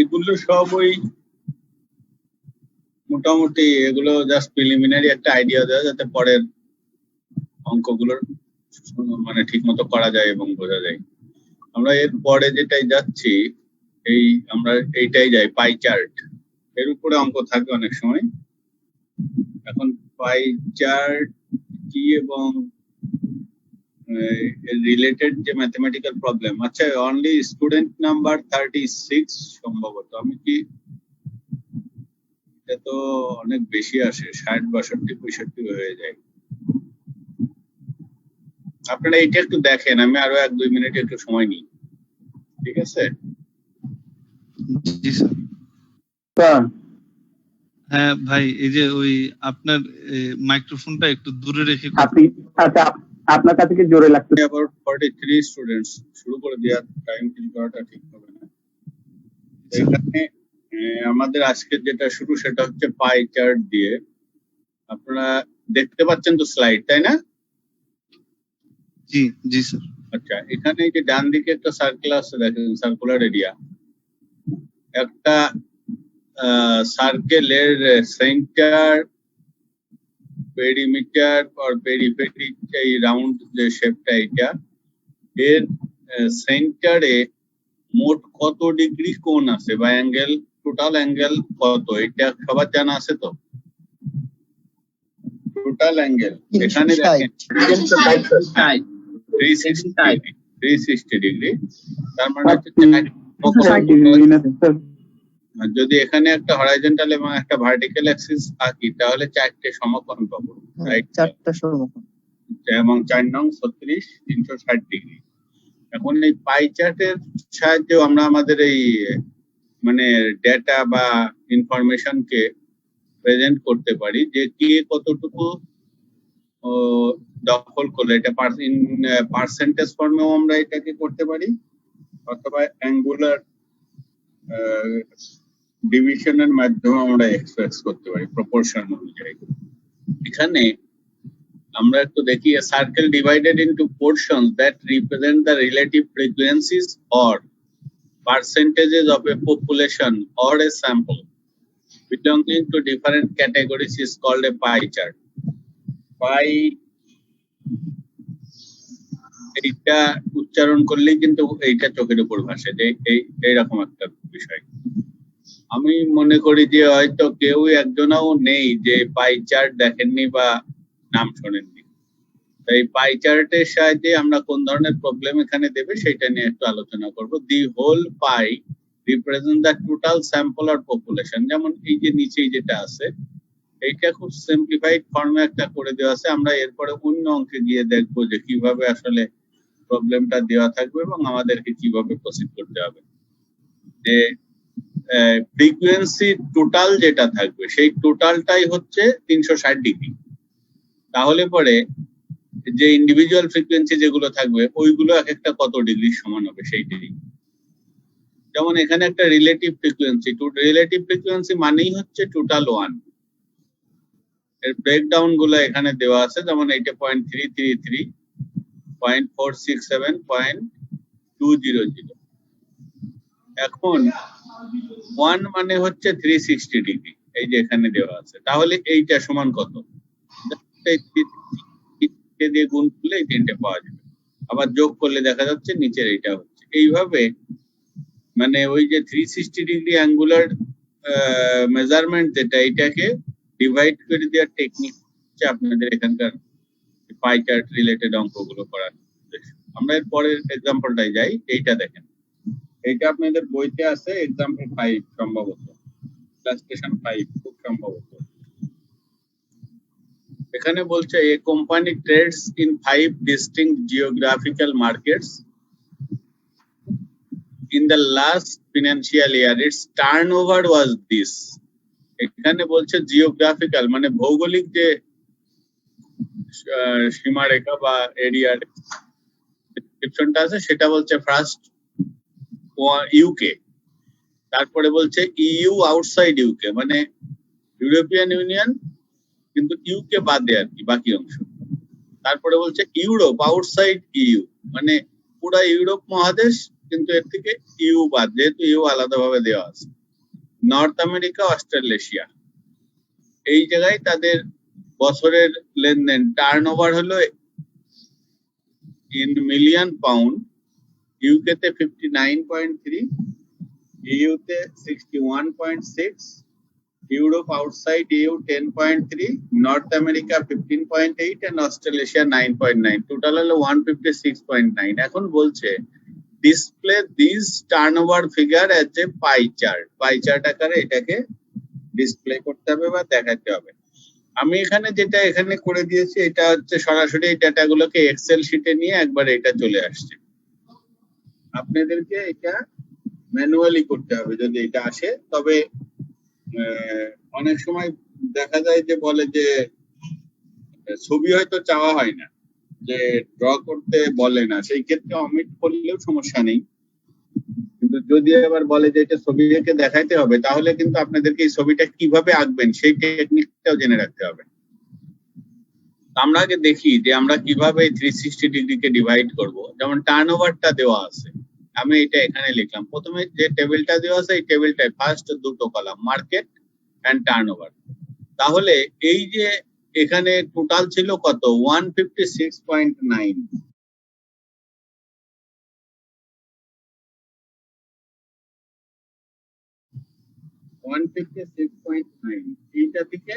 এগুলো সব ওই মোটামুটি এগুলো জাস্ট প্রিলিমিনারি একটা আইডিয়া দেওয়া যাতে পরের অঙ্কগুলোর মানে ঠিক মতো করা যায় এবং বোঝা যায়। আমরা এর পরে যেটাই যাচ্ছি আমরা এইটাই যাই পাই চার্ট। এর উপরে অঙ্ক থাকে অনেক সময়। এখন পাই চার্ট কি এবং রিলেটেড যে ম্যাথমেটিক্যাল প্রবলেম। আচ্ছা, অনলি স্টুডেন্ট নাম্বার 36 সম্ভবত। আমি কি এটা তো অনেক বেশি আসে, 60 62 65 হয়ে যায়। আপনারা এইটা একটু দেখেন, আমি আরো 1-2 মিনিট একটু সময় নিই, ঠিক আছে? জি স্যার। হ্যাঁ ভাই, এই যে ওই আপনার মাইক্রোফোনটা একটু দূরে রেখে আপনি আচ্ছা আপনার কাছে কি জোরে লাগছে? আবার 43 স্টুডেন্টস শুরু করে দেওয়ার টাইম কিল করাটা ঠিক হবে না। এখানে আমাদের আজকে যেটা শুরু সেটা হচ্ছে পাই চার্ট দিয়ে। আপনারা দেখতে পাচ্ছেন তো স্লাইড, তাই না? জি জি স্যার। আচ্ছা, এখানে এই যে ডান দিকে একটা সার্কেল আছে দেখেন, সার্কুলার এরিয়া। একটা সার্কেলের সেন্টার, পেরিমিটার আর পেরিফেরি, এই রাউন্ড যে শেপটা এটা, এর সেন্টারে মোট কত ডিগ্রি কোণ আছে বা অ্যাঙ্গেল, টোটাল অ্যাঙ্গেল কত, এটা সবার জানা আছে তো? টোটাল অ্যাঙ্গেল এখানে দেখেন 360 ডিগ্রি। তার মানে হচ্ছে যদি এখানে একটা হরাইজন্টাল এবং একটা ভার্টিক্যাল অ্যাক্সিস আঁকি তাহলে 4টে সমকোণ পাবো, রাইট? 4টা সমকোণ এবং 4 নং 36 360 ডিগ্রি। এখন এই পাই চার্টের সাহায্যে আমরা আমাদের এই মানে ডেটা বা ইনফরমেশনকে প্রেজেন্ট করতে পারি যে কে কতটুকু দখল করলে। এটা পার্সেন্টেজ ফর্মেও আমরা এটাকে করতে পারি, অথবা অ্যাঙ্গুলার ডিভিশনের মাধ্যমে আমরা এক্সপ্রেস করতে পারি প্রপোর্শন অনুযায়ী। এখানে আমরা একটু দেখি, a circle divided into portions that represent the relative frequencies or percentages of a population or a sample belonging to different categories is called a pie chart. Pie এইটা উচ্চারণ করলেই কিন্তু এইটা চোখের উপর ভাসে যে এইরকম একটা বিষয়। আমি মনে করি যে হয়তো কেউ একজনও নেই যে পাই চার্ট দেখেননি বা নাম শোনেননি। এই পাই চার্টের সাহায্যে আমরা কোন ধরনের প্রবলেম এখানে দেবে সেটা নিয়ে একটু আলোচনা করব। The whole pie represent the total sample or population. যেমন এই যে নিচেই যেটা আছে এইটা খুব সিম্পলিফাইড ফর্মে একটা করে দেওয়া আছে। আমরা এরপরে অন্য অঙ্কে গিয়ে দেখবো যে কিভাবে আসলে প্রবলেমটা দেওয়া থাকবে এবং আমাদেরকে কিভাবে প্রসিড করতে হবে। যে ফ্রিকোয়েন্সি টোটাল যেটা থাকবে সেই টোটালটাই হচ্ছে 360 ডিগ্রি। তাহলে পরে যে ইন্ডিভিজুয়াল ফ্রিকোয়েন্সি যেগুলো থাকবে ওইগুলো এক একটা কত ডিগ্রি সমান হবে সেইটাই। যেমন এখানে একটা রিলেটিভ ফ্রিকোয়েন্সি মানেই হচ্ছে টোটাল 1। এর ব্রেকডাউন গুলো এখানে দেওয়া আছে, যেমন এইটা 0.333, 0.467, 0.200। এখন 1 মানে হচ্ছে 360 ডিগ্রি, এই যে এখানে দেওয়া আছে। তাহলে এইটা সমান কত? দিয়ে গুণ করলে এই 3টে পাওয়া যাবে, আবার যোগ করলে দেখা যাচ্ছে নিচের এইটা হচ্ছে। এইভাবে মানে ওই যে 360 ডিগ্রি অ্যাঙ্গুলার মেজারমেন্ট যেটা, এটাকে ডিভাইড করে দেওয়ার টেকনিক হচ্ছে আপনাদের এখানকার পাই চার্ট রিলেটেড অঙ্কগুলো করার। আমরা এর পরের এক্সাম্পলটাই যাই। এইটা দেখেন, এইটা আপনাদের বইতে আছে এক্সাম্পল 5 সম্ভবত, ক্লাসিফিকেশন 5 খুব সম্ভবত। এখানে বলছে a company trades in 5 distinct geographical markets. In the last financial year its turnover was this. এখানে বলছে জিওগ্রাফিক্যাল মানে ভৌগোলিক যে সীমারেখা বা এরিয়ার ডেসক্রিপশনটা আছে সেটা বলছে ফার্স্ট ইউকে, তারপরে বলছে ইউ আউটসাইড ইউকে মানে ইউরোপিয়ান ইউনিয়ন কিন্তু ইউকে বাদে আর কি বাকি অংশ। তারপরে বলছে ইউরোপ আউটসাইড ইউ মানে পুরা ইউরোপ মহাদেশ কিন্তু এর থেকে ইউ বাদ, যেহেতু ইউ আলাদাভাবে দেওয়া আছে। নর্থ আমেরিকা, অস্ট্রেলেশিয়া, এই জায়গায় তাদের বছরের লেনদেন টার্নওভার হলো ইন মিলিয়ন পাউন্ড, ইউকে তে 59.3, ইউতে 61.6, Europe outside EU 10.3, North America 15.8 and Australasia 9.9, total হলো 156.9। এখন বলছে display this turnover figure as a pie chart আকারে এটাকে ডিসপ্লে করতে হবে বা দেখাতে হবে। আমি এখানে করে দিয়েছি, এটা হচ্ছে সরাসরি এই ডাটাগুলোকে এক্সেল শিটে নিয়ে একবার এটা চলে আসছে। আপনাদেরকে এটা ম্যানুয়ালি করতে হবে যদি এটা আসে। তবে অনেক সময় দেখা যায় যে বলে যে ছবি হয়তো চাওয়া হয় না, যে ড্র করতে বলে না, সেই ক্ষেত্রে অমিট করলেও সমস্যা নেই। কিন্তু যদি আবার বলে যে এটা ছবি এঁকে দেখাইতে হবে, তাহলে কিন্তু আপনাদেরকে এই ছবিটা কিভাবে আঁকবেন সেই টেকনিকটাও জেনে রাখতে হবে। আমরা আগে দেখি যে আমরা কিভাবে 360 ডিগ্রিকে ডিভাইড করব। যেমন টার্নওভারটা দেওয়া আছে, আমি এটা এখানে লিখলাম। প্রথমে যে টেবিলটা দেওয়া আছে এই টেবিলটায় ফার্স্ট দুটো কলাম মার্কেট এন্ড টার্নওভার। তাহলে এই যে এখানে টোটাল ছিল কত, 156.9। এইটা থেকে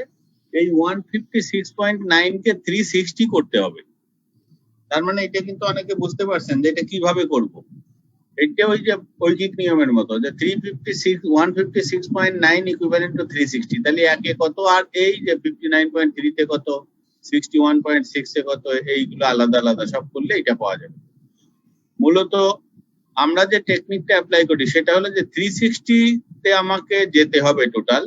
এই 156.9 কে 360 করতে হবে। তার মানে এটা কিন্তু অনেকে বুঝতে পারছেন যে এটা কিভাবে করব। এটা ওই যে ঐকিক নিয়মের মতো যে 156.9 ইকুইভ্যালেন্ট টু 360, তাহলে একে কত আর এই যে 59.3 তে কত, 61.6 এ কত, এইগুলো আলাদা আলাদা সব করলে এটা পাওয়া যাবে। মূলত আমরা যে টেকনিকটা অ্যাপ্লাই করি সেটা হলো যে 360 তে আমাকে যেতে হবে টোটাল।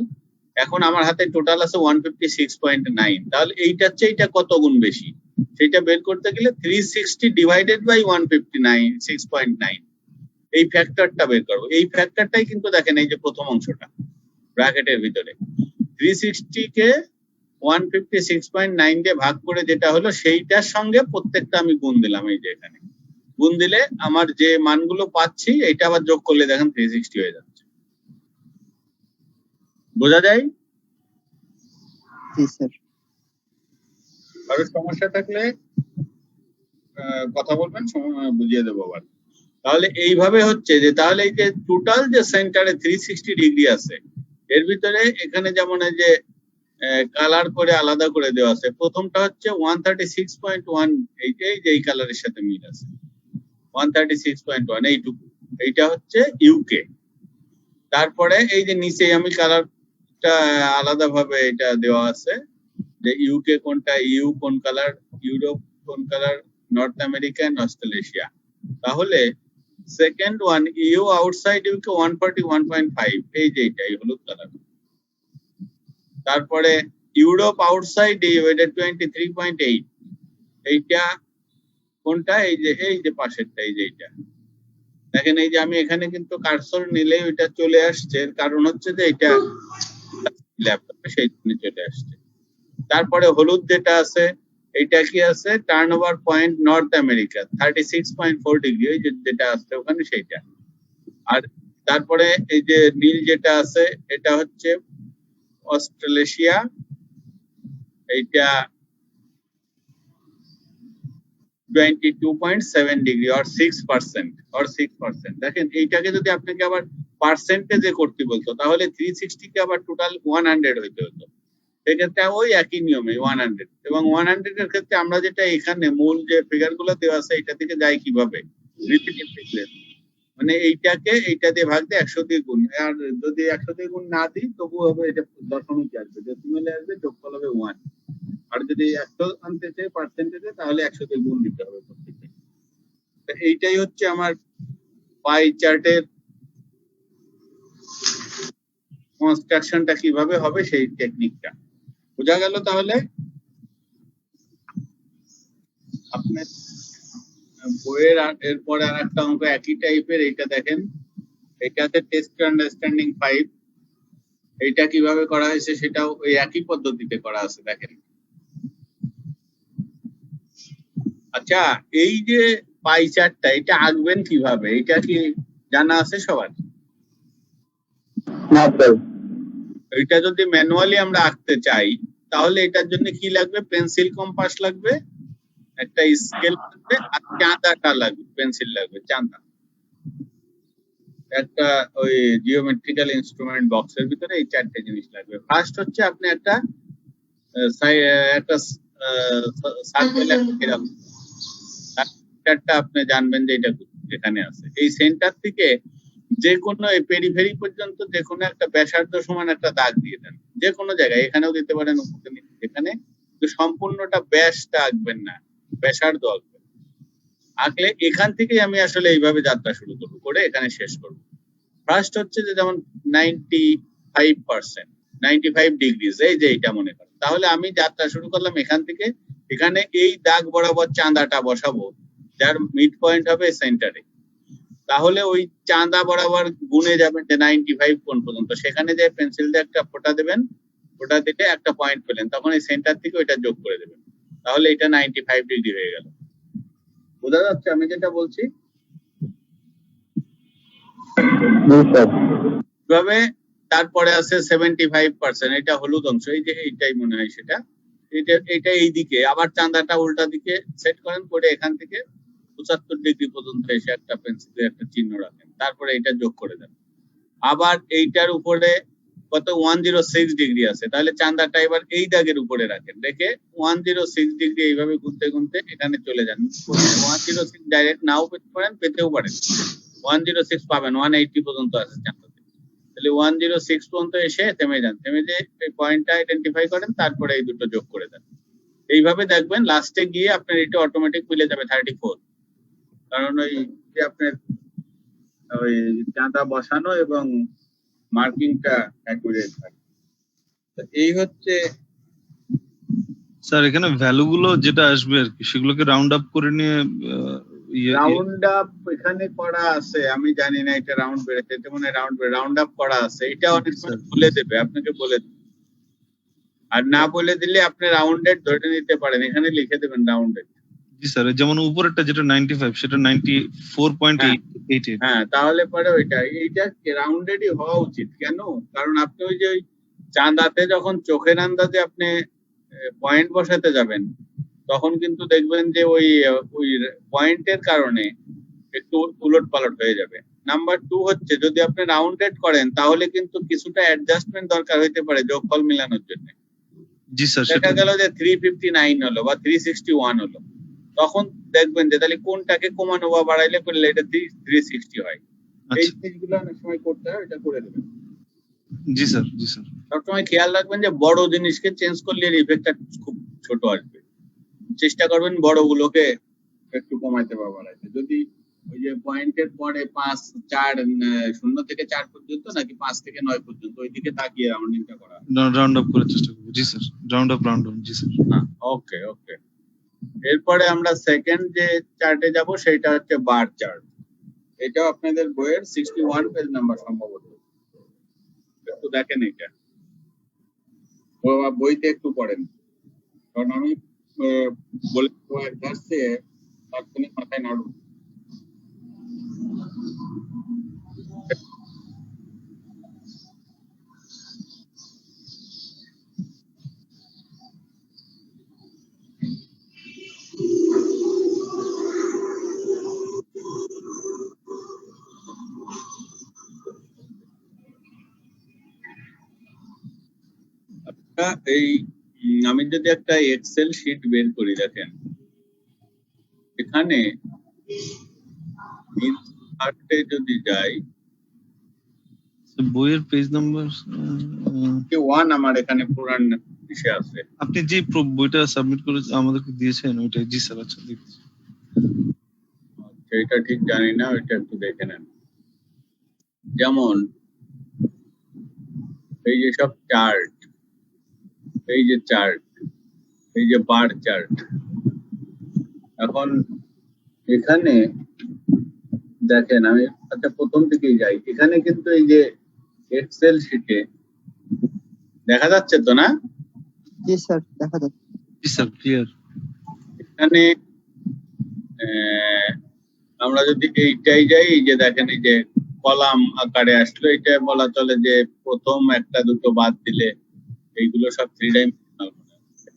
এখন আমার হাতে টোটাল আছে 156.9, তাহলে এইটার চেয়ে এটা কত গুণ বেশি সেটা বের করতে গেলে 360 ডিভাইডেড বাই 156.9 এই ফ্যাক্টরটা বের করব। এই ফ্যাক্টরটাই কিন্তু দেখেন এই যে প্রথম অংশটা ব্র্যাকেটের ভিতরে 360 কে 156.9 দিয়ে ভাগ করে যেটা হলো সেইটার সঙ্গে প্রত্যেকটা আমি গুণ দিলাম। এই যে এখানে গুণ দিলে আমার যে মানগুলো পাচ্ছি এটা আবার যোগ করলে দেখেন 360 হয়ে যাচ্ছে। বোঝা যায়? জি স্যার। কারো সমস্যা থাকলে কথা বলবেন, বুঝিয়ে দেবো আবার। তাহলে এইভাবে হচ্ছে যে তাহলে এই যে টোটাল যে সেন্টারে 360 ডিগ্রি আছে এর ভিতরে এখানে যেমন এই যে কালার করে আলাদা করে দেওয়া আছে। প্রথমটা হচ্ছে 136.1, এইটাই যে এই কালারের সাথে মিল আছে 136.1, এইটুকু, এইটা হচ্ছে ইউকে। তারপরে এই যে নিচে আমি কালারটা আলাদা ভাবে এটা দেওয়া আছে যে ইউকে কোনটা, ইউ কোন কালার, ইউরোপ কোন colour, North America and Australasia. তাহলে second one EU outside UK 141.5, এই যে এইটা এই হলুদ কালার। তারপরে ইউরোপ আউটসাইড ইউ এটা 23.8, এইটা কোনটা, এই যে পাশেরটা, এই যে এইটা দেখেন। এই যে আমি এখানে কিন্তু কার্সর নিলে ওইটা চলে আসছে, কারণ হচ্ছে যে এটা ল্যাপটপে সেই জন্য চলে আসছে। তারপরে হলুদ যেটা আছে এইটা কি আছে, turnover point north America 36.4 degree, ওই যেটা আছে ওখানে সেইটা। আর তারপরে এই যে নীল যেটা আছে এটা হচ্ছে অস্ট্রেলেশিয়া, এইটা 22.7 ডিগ্রি or 6%। দেখেন এইটাকে যদি আপনাকে আবার পার্সেন্টেজে করতে বলতো তাহলে 360 কে আবার টোটাল 100 হইতে হতো। সেক্ষেত্রে ওই একই নিয়মে 100, এবং 100 এর ক্ষেত্রে আমরা যেটা এখানে মূল যে ফিগার গুলো দেওয়া আছে এটা থেকে যাই কিভাবে, রিপিটেড ফিগার, মানে এইটাকে এইটা দিয়ে ভাগ দিয়ে 100 দিয়ে গুণ, আর যদি 100 দিয়ে গুণ না দিই তবু হবে এটা দশমিক আসবে, ডেসিমেলে আসবে, যোগফল হবে 1। আর যদি 100 আনতে চাই পার্সেন্টেজে তাহলে 100 দিয়ে গুণ দিতে হবে প্রত্যেকটা। এইটাই হচ্ছে আমার পাই চার্টের কনস্ট্রাকশনটা কিভাবে হবে সেই টেকনিকটা বোঝা গেল। তাহলে আপনার বইয়ের এরপরে আর একটা অঙ্ক একই টাইপের, এইটা দেখেন, এটাতে টেস্ট আন্ডারস্ট্যান্ডিং 5, এইটা কিভাবে করা হয়েছে সেটাও ওই একই পদ্ধতিতে করা আছে দেখেন। আচ্ছা, এই যে পাই চার্টটা এটা আঁকবেন কিভাবে, এটা কি জানা আছে সবার? না স্যার। এটা যদি ম্যানুয়ালি আমরা আঁকতে চাই তাহলে এটার জন্য কি লাগবে? পেন্সিল কম্পাস লাগবে, একটা স্কেল লাগবে, আর চাঁদাটা লাগবে, পেন্সিল লাগবে, চাঁদা। একটা ওই জিওমেট্রিক্যাল ইনস্ট্রুমেন্ট বক্সের ভিতরে এই চারটে জিনিস লাগবে। ফার্স্ট হচ্ছে আপনি একটা সার্কেল এরকম সেন্টারটা আপনি জানবেন যে এটা এখানে আছে। এই সেন্টার থেকে যে কোনো এই পেরিফেরি পর্যন্ত যে কোনো একটা ব্যাসার্ধ সমান একটা দাগ দিয়ে দেন, যে কোনো জায়গায়, এখানেও দিতে পারেন, ওখানে এখানে, তো সম্পূর্ণটা ব্যাসটা আঁকবেন না, ব্যাসার্ধ আঁকবেন। আঁকলে এখান থেকেই আমি আসলে এইভাবে যাত্রা শুরু করবো, করে এখানে শেষ করবো। ফার্স্ট হচ্ছে যে যেমন 95%, 95 ডিগ্রিজ, এই যে এইটা মনে করেন, তাহলে আমি যাত্রা শুরু করলাম এখান থেকে, এখানে এই দাগ বরাবর চাঁদাটা বসাবো, যার মিড পয়েন্ট হবে সেন্টারে। তাহলে ওই চাঁদা বরাবর গুনে যাবেন যে 95 কোন পর্যন্ত, সেখানে যে পেন্সিল দিয়ে একটা ফোঁটা দেবেন, ফোঁটা দিলে একটা পয়েন্ট পেলেন, তখন এই সেন্টার থেকে ওইটা যোগ করে দেবেন, তাহলে এটা 95 ডিগ্রি হয়ে গেল। বোঝা যাচ্ছে আমি যেটা বলছি? এভাবে তারপরে আছে 75%, এটা হলুদ অংশ, এই যে এইটাই মনে হয় সেটা, এটা এই দিকে, আবার চাঁদাটা উল্টা দিকে সেট করেন, করে এখান থেকে 75 ডিগ্রি পর্যন্ত এসে একটা পেন্সিলে একটা চিহ্ন রাখেন, তারপরে এটা যোগ করে দেন। আবার এইটার উপরে কত 106 ডিগ্রি আছে, তাহলে চাঁদাটা এবার এই দাগের উপরে রাখেন, রেখে 106 ডিগ্রি এইভাবে ঘুরতে ঘুরতে এখানে চলে যান। 106 ডাইরেক্ট নাও পেতে পারেন, পেতেও পারেন, 106 পাবেন, 180 পর্যন্ত আছে চাঁদাতে, তাহলে 106 পর্যন্ত এসে থেমে যান, থেমে যে এই পয়েন্টটা আইডেন্টিফাই করেন, তারপরে এই দুটো যোগ করে দেন। এইভাবে দেখবেন লাস্টে গিয়ে আপনার এটা অটোমেটিক মিলে যাবে 34, কারণ ওই যে আপনার ওই চাঁদা বসানো এবং মার্কিংটা অ্যাকুরেট থাকে। এই হচ্ছে স্যার এখানে ভ্যালু গুলো যেটা আসবে আর কি সেগুলোকে রাউন্ড আপ করে নিয়ে রাউন্ড আপ এখানে করা আছে, আমি জানি না এটা রাউন্ড বেড়েছে, এটা মানে রাউন্ড আপ করা আছে, এটা অনেক সময় বলে দেবে, আপনাকে বলে দেবে, আর না বলে দিলে আপনি রাউন্ডেড ধরে নিতে পারেন, এখানে লিখে দেবেন রাউন্ডেড। জি স্যার, যেমন উপরেরটা যেটা 95 সেটা 94.88। হ্যাঁ, তাহলে পরে এইটা রাউন্ডেডই হওয়া উচিত। কেন? কারণ আপনি ওই যে ওই চাঁদাতে যখন চোখের আন্দাজে আপনি পয়েন্ট বসাতে যাবেন, তখন কিন্তু দেখবেন যে ওই পয়েন্টের কারণে একটু উলট পালট হয়ে যাবে। নাম্বার 2 হচ্ছে যদি আপনি রাউন্ডেড করেন তাহলে কিন্তু কিছুটা অ্যাডজাস্টমেন্ট দরকার হইতে পারে যোগফল মিলানোর জন্য। জি স্যার, দেখা গেল যে 359 হলো বা 361 হলো, তখন দেখবেন যে তাহলে কোনটাকে কমানো বা বাড়াইলে করলে এটা 360 হয়। এই জিনিসগুলো অনেক সময় করতে হয়, এটা করে দেবেন। জি স্যার, জি স্যার। সবসময় খেয়াল রাখবেন যে বড় জিনিসকে চেঞ্জ করলে এর ইফেক্টটা খুব ছোট আসবে, চেষ্টা করবেন বড়গুলোকে একটু কমাইতে বা বাড়াইতে। যদি ওই যে পয়েন্টের পরে 5, 4, 0 থেকে 4 পর্যন্ত নাকি 5 থেকে 9 পর্যন্ত ওই দিকে তাকিয়ে রাউন্ডিংটা করা, রাউন্ড আপ করার চেষ্টা করব। জি sir, round up round down. জি স্যার। Okay okay. এরপরে আমরা সেকেন্ড যে চার্টে যাব সেটা হচ্ছে বার চার্ট। এটাও আপনাদের বইয়ের 61 পেজ নাম্বার সম্ভবত, একটু দেখেন এটা, বইতে একটু পড়েন, কারণ আমি বলে যাচ্ছে তাৎক্ষণিক মাথায় নাড়ু। এই আমি যদি একটা এক্সেল শিট বের করি, দেখেন এখানে যদি যাই, বইয়ের পেজ নাম্বার 1 আমার এখানে পুরান বিষয় আছে। আপনি যে বইটা সাবমিট করে আমাদেরকে দিয়েছেন ওইটা? জি স্যার, আচ্ছা দেখছি। এটা ঠিক জানি না, ওইটা একটু দেখে নেন। যেমন এই যে সব চার্ট, এই যে চার্ট, এই যে বার চার্ট, এখন এখানে দেখেন আমি আচ্ছা প্রথম থেকেই যাই, এখানে কিন্তু এই যে এক্সেল শিটে দেখা যাচ্ছে তো না? জি স্যার, দেখা যাচ্ছে। জি স্যার, ক্লিয়ার। এখানে আমরা যদি এইটাই যাই, এই যে দেখেন এই যে কলাম আকারে আসলো, এটা বলা চলে যে প্রথম একটা দুটো বাদ দিলে এইগুলো সব 3 ডাইমেনশনাল মনে হচ্ছে।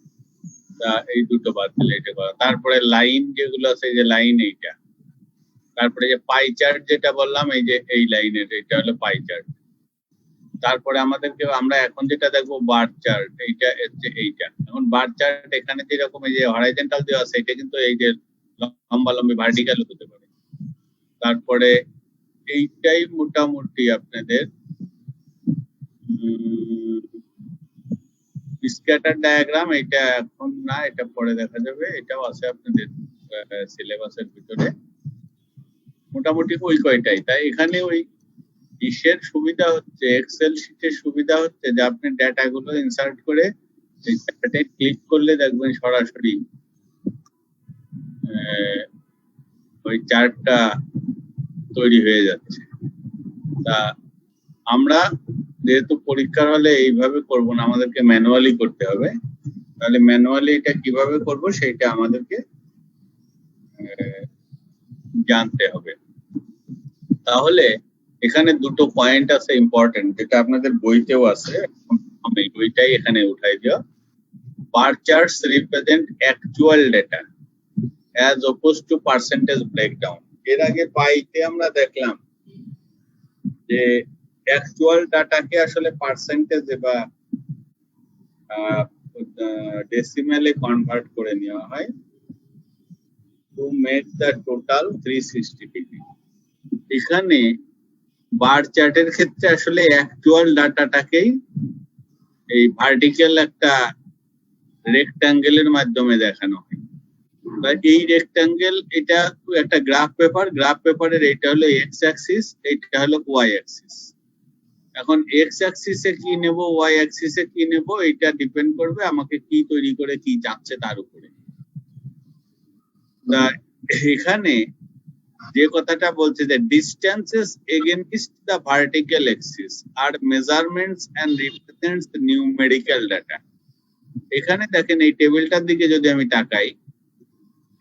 তা এই দুটো বাদ দিলে এটা করা। তারপরে লাইন যেগুলো আছে, এই যে লাইন এইটা, তারপরে যে পাই চার্ট যেটা বললাম, এই যে এই লাইনের এটা হলো পাই চার্ট। তারপরে আমাদেরকে আমরা এখন যেটা দেখবো বার চার্ট, এইটা হচ্ছে এইটা। এখন বার চার্ট এখানে যেরকম এই যে হরাইজন্টাল দেওয়া আছে, এটা কিন্তু এই যে লম্বা লম্বি ভার্টিক্যাল হতে পারে। তারপরে এইটাই মোটামুটি আপনাদের স্ক্যাটার ডায়াগ্রাম। এটা এখন না, এটা পরে দেখা যাবে, এটাও আছে আপনাদের সিলেবাসের ভিতরে। মোটামুটি ওই কয়টাই। তাই এখানে ওই ইসের সুবিধা হচ্ছে, এক্সেল শিটের সুবিধা হচ্ছে যে আপনি ডেটা গুলো ইনসার্ট করে এই চ্যাটে ক্লিক করলে দেখবেন সরাসরি ওই চার্টটা তৈরি হয়ে যাচ্ছে। তা আমরা যেহেতু পরীক্ষার হলে এইভাবে করব না, আমাদেরকে ম্যানুয়ালি করতে হবে। তাহলে ম্যানুয়ালি এটা কিভাবে করব সেটা আমাদেরকে জানতে হবে। তাহলে এখানে দুটো পয়েন্ট আছে ইম্পর্টেন্ট, যেটা আপনাদের বইতেও আছে, আমি ওইটাই এখানে উঠাই দিও। Bar charts represent actual data as opposed to percentage breakdown। এর আগে পাইতে আমরা দেখলাম যে অ্যাকচুয়াল ডাটাকে আসলে পার্সেন্টেজে বা ডেসিমালে কনভার্ট করে নেওয়া হয় to make the total 360 degree. এখানে বার চার্টের ক্ষেত্রে আসলে অ্যাকচুয়াল ডাটাটাকেই এই ভার্টিক্যাল একটা রেক্ট্যাঙ্গেলের মাধ্যমে দেখানো হয়। এই রেক্ট্যাঙ্গেল, এটা একটা গ্রাফ পেপারের এটা হলো এক্স অ্যাক্সিস, এটা হলো ওয়াই অ্যাক্সিস। এখন এক্স অ্যাক্সিসে কি নেব, ওয়াই অ্যাক্সিসে কি নেব, এটা ডিপেন্ড করবে আমাকে কি তৈরি করে কি চাচ্ছে তার উপরে। এখানে যে কথাটা বলছে যে distances against the vertical axis আর measurements and represents numerical data. এখানে দেখেন এই টেবিলটার দিকে যদি আমি তাকাই,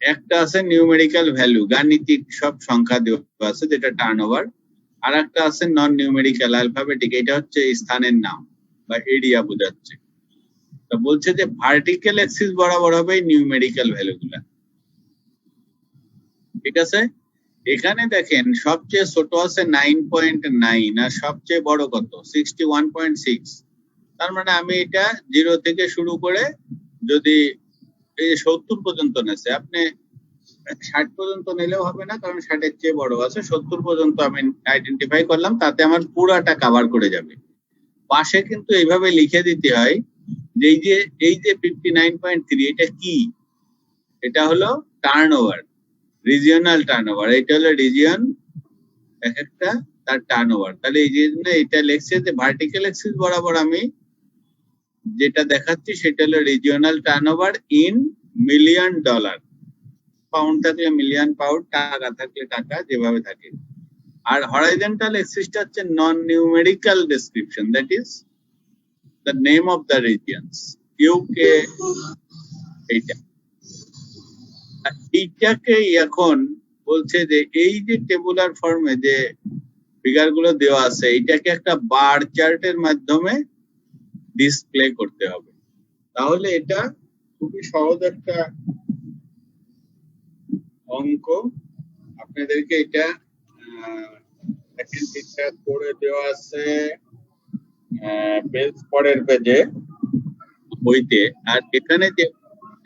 একটা আছে নিউমেরিক্যাল ভ্যালু, গাণিতিক সব সংখ্যা দেওয়া আছে যেটা টার্নওভার, আর একটা আছে নন নিউমেরিক্যাল অ্যালফাবেটিক, এটা হচ্ছে স্থানের নাম বা এরিয়া বোঝাচ্ছে। তা বলছে যে ভার্টিক্যাল অ্যাক্সিস বরাবর হবে নিউমেরিক্যাল ভ্যালুগুলা, ঠিক আছে। এখানে দেখেন সবচেয়ে ছোট আছে 9.9 আর সবচেয়ে বড় কত 61.6। তার মানে আমি এটা 0 থেকে শুরু করে যদি এই 70 পর্যন্ত নেছে, আপনি 60 পর্যন্ত নিলেও হবে না, কারণ 60 এর চেয়ে বড় আছে। 70 পর্যন্ত আমি আইডেন্টিফাই করলাম, তাতে আমার পুরাটা কভার করে যাবে। পাশে কিন্তু এইভাবে লিখে দিতে হয় যে এই যে 59.3 এটা কি, এটা হলো টার্নওভার, রিজিওনাল টার্নওভার। এটা হলো রিজিয়ন এক একটা তার টার্নওভার। তাহলে এই জন্য এটা লেখছে যে ভার্টিক্যাল অ্যাক্সিস বরাবর আমি যেটা দেখাচ্ছি সেটা হলো regional turnover in million dollar. Pound থাকলে মিলিয়ন পাউন্ড, টাকা থাকলে টাকা, যেভাবে থাকে। আর হরাইজন্টাল অ্যাক্সিসটা হচ্ছে non numerical description, that is the name of the regions, UK. এইটাকে এখন বলছে যে এই যে টেবুলার ফর্মে যে ফিগার গুলো দেওয়া আছে, এটাকে একটা বার চার্টের মাধ্যমে ডিসপ্লে করতে হবে। তাহলে এটা খুবই সহজ একটা অঙ্ক। আপনাদেরকে এটা করে দেওয়া আছে পেজ পরের পেজে বইতে। আর এখানে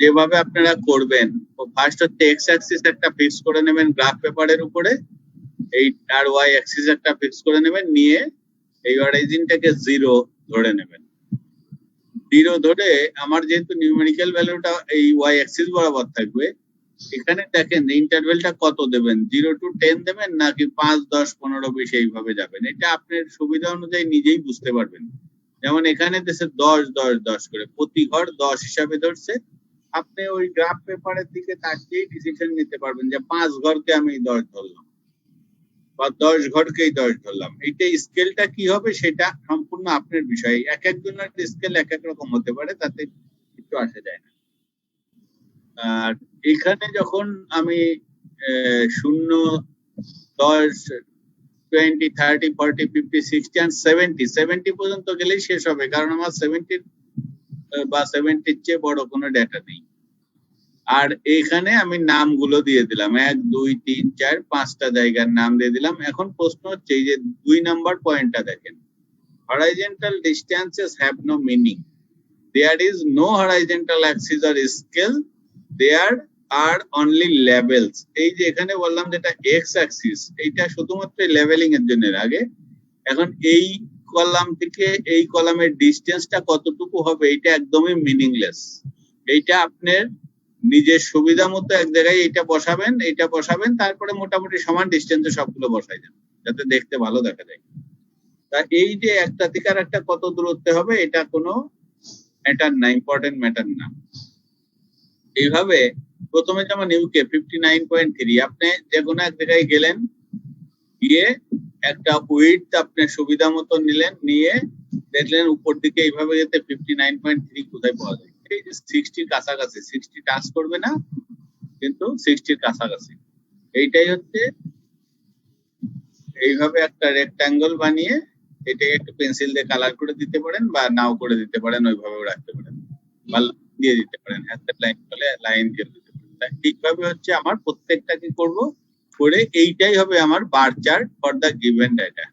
যেভাবে আপনারা করবেন, ফার্স্ট হচ্ছে এক্স অ্যাক্সিস একটা ফিক্স করে নেবেন গ্রাফ পেপারের উপরে, এই আর ওয়াই অ্যাক্সিস একটা ফিক্স করে নেবেন, নিয়ে এই অরিজিনটাকে 0 ধরে নেবেন। 0 ধরে আমার যেহেতু নিউমেরিক্যাল ভ্যালুটা এই ওয়াই অ্যাক্সিস বরাবর থাকবে, এখানে দেখেন ইন্টারভ্যালটা কত দেবেন, 0 to 10 দেবেন নাকি 5, 10, 15, 20 এইভাবে যাবেন। এটা আপনার সুবিধা অনুযায়ী নিজেই বুঝতে পারবেন। যেমন এখানে দেশে 10, 10, 10 করে প্রতি ঘর 10 হিসাবে ধরছে। আপনি ওই গ্রাফ পেপারের দিকে তাকিয়েই ডিসিশন নিতে পারবেন যে 5 ঘরকে আমি 10 ধরলাম বা 10 ঘরকেই 10 ধরলাম। এইটা স্কেলটা কি হবে সেটা সম্পূর্ণ আপনার বিষয়। এক একজনের স্কেল এক এক রকম হতে পারে, তাতে কিছু আসে যায় না। আর এখানে যখন আমি 0, 10 20, 30, 40, 50, 60 and 70 পর্যন্ত গেলেই শেষ হবে, কারণ আমার 70 বা 70 চেয়ে বড় কোনো ডেটা নেই। আর এখানে আমি নামগুলো দিয়ে দিলাম, 1 2 3 4 5টা জায়গার নাম দিয়ে দিলাম। এখন প্রশ্ন হচ্ছে এই যে 2 নাম্বার পয়েন্টটা দেখেন, horizontal distances have no meaning, there is no horizontal axis or scale, there are only labels। এই যে এখানে বললাম যেটা x axis, এইটা শুধুমাত্র লেভেলিং এর জন্য আগে। এখন এই কলাম থেকে এই কলামের ডিসটেন্সটা কতটুকু হবে এটা একদমই মিনিংলেস। এইটা আপনার নিজের সুবিধা মতো এক জায়গায় এইটা বসাবেন, তারপরে মোটামুটি সমান ডিসটেন্সে সবগুলো বসাই যান যাতে দেখতে ভালো দেখা যায়। তা এই যে একটা থেকে আর একটা কত দূরত্বে হবে এটা কোনো ম্যাটার না, ইম্পর্টেন্ট ম্যাটার না। এইভাবে প্রথমে যেমন ইউকে 59.3, আপনি যে কোনো এক জায়গায় গেলেন, গিয়ে একটা উইডথ আপনি সুবিধা মতো নিলেন, নিয়ে দেখলেন উপর দিকে এইভাবে যেতে 59.3 কোথায় পাওয়া যায়, এই যে 60 কাছাকাছি, 60 টাচ করবে না কিন্তু 60 কাছাকাছি। এইটাই হচ্ছে, এইভাবে একটা রেক্টাঙ্গল বানিয়ে এটাকে একটু পেন্সিল দিয়ে কালার করে দিতে পারেন বা নাও করে দিতে পারেন, ওইভাবেও রাখতে পারেন বা দিয়ে দিতে পারেন, হ্যান্ডেল লাইন বলে লাইন দিয়ে দিতে পারেন। ঠিকভাবে হচ্ছে আমার প্রত্যেকটা কি করব করে এইটাই হবে আমার bar chart for the given data.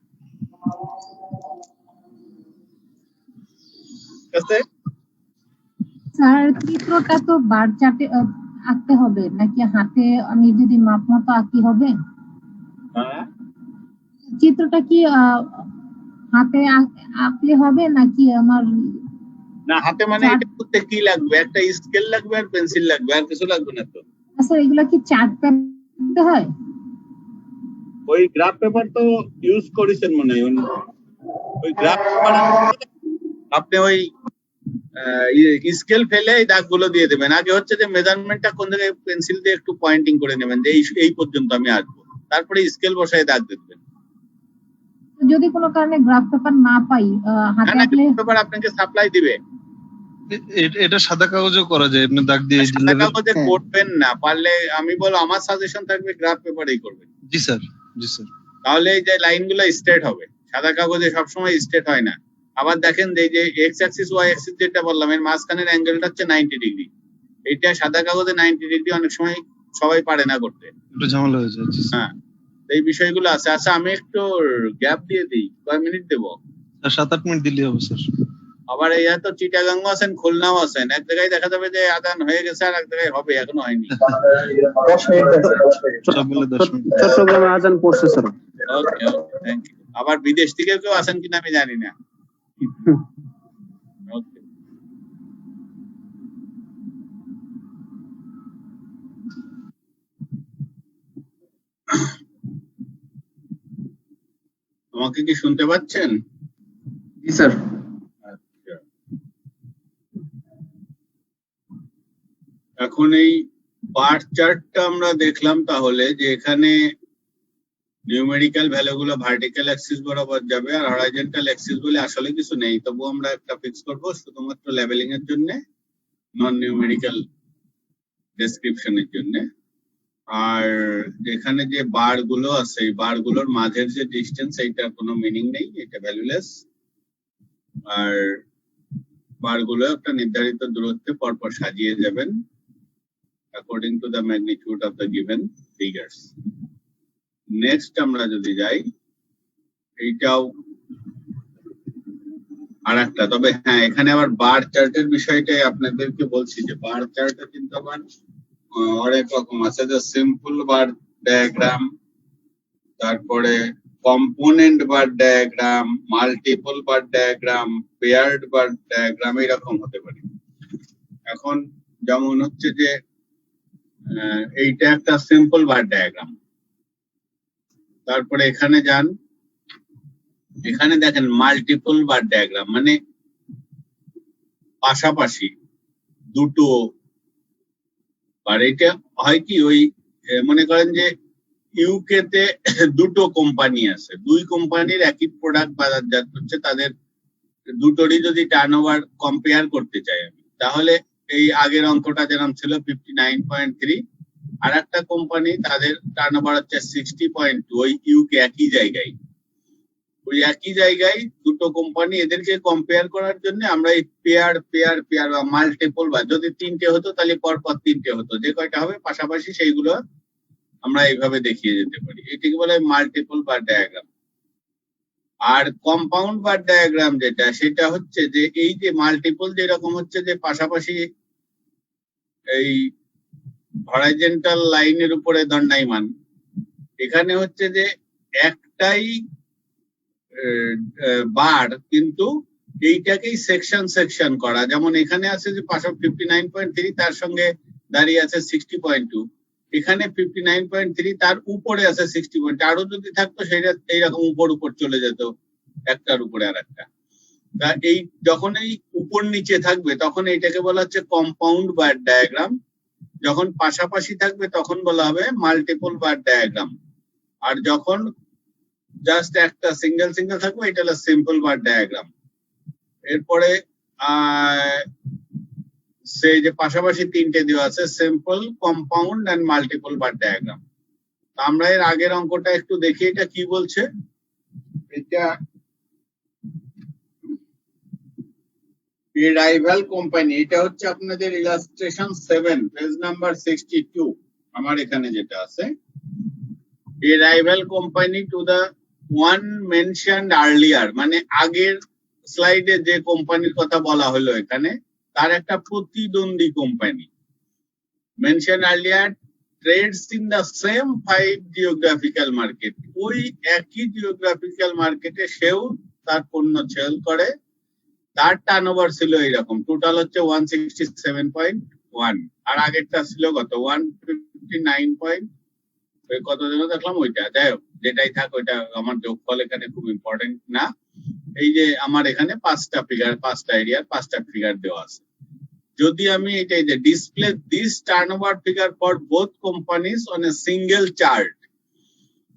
Sir চিত্রটা তো বার চার্টে আঁকতে হবে নাকি হাতে আমি যদি মাপ মতো আঁকি হবে? হ্যাঁ, চিত্রটা কি হাতে আঁকলে হবে নাকি আমার? না হাতে মানে এটা করতে কি লাগবে, একটা স্কেল লাগবে আর পেন্সিল লাগবে, আর কিছু লাগবে না তো। আচ্ছা এগুলা কি চার্ট পেপার হয়? ওই গ্রাফ পেপার তো ইউজ করেছেন মনে হয়, ওই গ্রাফ পেপার আপনি ওই স্কেল ফেলে এই দাগগুলো দিয়ে দেবেন। আগে হচ্ছে যে মেজারমেন্টটা কোন জায়গায় পেন্সিল দিয়ে একটু পয়েন্টিং করে নেবেন যে এই পর্যন্ত আমি আসবো, তারপরে স্কেল বসায় দাগ দিবেন। যদি কোনো কারণে গ্রাফ পেপার না পাই হাতে আঁকলে পেপার আপনাকে সাপ্লাই দিবে। এটা সাদা কাগজেও করা যায়, আপনি দাগ দিয়ে সাদা কাগজে করবেন না, পারলে আমি বলবো আমার সাজেশন থাকবে গ্রাফ পেপারেই করবেন। জি স্যার, জি স্যার। তাহলে এই যে লাইনগুলো স্ট্রেট হবে, সাদা কাগজে সবসময় স্ট্রেট হয় না। আবার দেখেন যে এই যে এক্স অ্যাক্সিস ওয়াই অ্যাক্সিস যেটা বললাম এর মাঝখানের অ্যাঙ্গেলটা হচ্ছে 90 ডিগ্রি। এটা সাদা কাগজে 90 ডিগ্রি অনেক সময় সবাই পারে না করতে, একটু ঝামেলা হয়ে যায়। হ্যাঁ এই বিষয়গুলো আছে। আচ্ছা আমি একটু গ্যাপ দিয়ে দিই, কয় মিনিট দেবো? 7-8 মিনিট দিলেই হবে স্যার। আবার এই তো চিটাগাঙ্গ আছেন, খুলনাও আছেন, এক জায়গায় দেখা যাবে যে আদান হয়ে গেছে আর এক জায়গায় হবে, এখনো হয়নি। 10 মিনিট সব মিলে 10 মিনিট। চট্টগ্রামে আজান পড়ছে sir. Okay okay, thank you. আবার বিদেশ থেকে কেউ আছেন কিনা আমি জানি না। ওকে, আমাকে কি শুনতে পাচ্ছেন? জি স্যার। আচ্ছা, এখন এই বার চার্টটা আমরা দেখলাম তাহলে যে এখানে নিউমেরিক্যাল ভ্যালুগুলো ভার্টিক্যাল অ্যাক্সিস বরাবর যাবে আর হরাইজন্টাল অ্যাক্সিস বলে আসলে কিছু নেই, তবু আমরা একটা ফিক্স করব শুধুমাত্র লেভেলিং এর জন্য, নন নিউমেরিক্যাল ডেসক্রিপশনের জন্য। আর এখানে যে বার গুলো আছে এই বার গুলোর মাঝের যে ডিসটেন্স এইটার কোনো মিনিং নেই, এটা ভ্যালুলেস। আর বার গুলো একটা নির্ধারিত দূরত্বে পরপর সাজিয়ে যাবেন according to the magnitude of the given figures. Next আমরা যদি যাই, এইটাও আর একটা, তবে হ্যাঁ এখানে আবার বার চার্টের বিষয়টাই আপনাদেরকে বলছি যে বার চার্টে কিন্তু আবার অনেক রকম আছে, যে সিম্পল বার ডায়াগ্রাম, তারপরে কম্পোনেন্ট বার diagram, multiple bar diagram, paired বার ডায়াগ্রাম, এরকম হতে পারে। এখন যেমন হচ্ছে যে এইটা একটা সিম্পল বার ডায়াগ্রাম। তারপরে এখানে যান, এখানে দেখেন মাল্টিপল বার ডায়াগ্রাম মানে পাশাপাশি দুটো বার। এটা হয় কি ওই মনে করেন যে ইউকে তে দুটো কোম্পানি আছে, দুই কোম্পানির একই প্রোডাক্ট বাজারজাত হচ্ছে, তাদের দুটোরই যদি টার্নওভার কম্পেয়ার করতে চাই আমি, তাহলে এই আগের অঙ্কটা যেরকম ছিল 59.3, আর একটা কোম্পানি তাদের টার্নওভার হচ্ছে 60.2, ওই ইউকে একই জায়গায়, ওই একই জায়গায় দুটো কোম্পানি, এদেরকে কম্পেয়ার করার জন্য আমরা এই পেয়ার বা মাল্টিপল, বা যদি তিনটে হতো তাহলে পরপর তিনটে হতো, যে কয়টা হবে পাশাপাশি সেইগুলো আমরা এইভাবে দেখিয়ে যেতে পারি। এটিকে বলে মাল্টিপল বার ডায়াগ্রাম। আর কম্পাউন্ড বার ডায়াগ্রাম যেটা, সেটা হচ্ছে যে এই যে মাল্টিপল যেরকম হচ্ছে যে পাশাপাশি এই হরাইজন্টাল লাইনের উপরে দণ্ডায়মান, এখানে হচ্ছে যে একটাই বার, কিন্তু এইটাকেই সেকশন করা। যেমন এখানে আছে যে 59.3, তার সঙ্গে দাঁড়িয়ে আছে 60.2, এখানে 59.3, তার উপরে আছে 60. আরো যদি থাকতো সেটা এইরকম উপর চলে যেত, একটার উপরে আর একটা। তা এই যখন এই উপর নিচে থাকবে তখন এইটাকে বলা হচ্ছে কম্পাউন্ড বার ডায়াগ্রাম, যখন পাশাপাশি থাকবে তখন বলা হবে মাল্টিপল বার ডায়াগ্রাম, আর যখন জাস্ট একটা সিঙ্গেল থাকবে এটা হলো সিম্পল বার ডায়াগ্রাম। এরপরে সেই যে পাশাপাশি তিনটে দেওয়া আছে, simple, compound and multiple bar diagram. আমরা এর আগের অঙ্কটা একটু দেখি এটা কি বলছে। এটা রাইভাল কোম্পানি, এটা হচ্ছে আপনাদের ইলাস্ট্রেশন 7, পেজ নাম্বার 62 আমার এখানে যেটা আছে। A rival company to the one mentioned earlier, মানে আগের স্লাইডে যে কোম্পানির কথা বলা হলো এখানে, তার একটা প্রতিদ্বন্দ্বী company. Mentioned earlier trades in the same 5 geographical market, ওই একই জিওগ্রাফিক্যাল মার্কেটে সেও তার পণ্য সেল করে। তার টার্নওভার ছিল এরকম, টোটাল হচ্ছে 167.1, আর আগেরটা ছিল কত 159. কত জন দেখলাম ওইটা, যাই হোক যেটাই থাক, ওইটা আমার যোগফল এখানে খুব ইম্পর্টেন্ট না। এই যে আমার এখানে 5টা ফিগার, 5টা এরিয়ার 5টা ফিগার দেওয়া আছে। যদি আমি এটাই যে display this turnover figure for both companies on a single chart,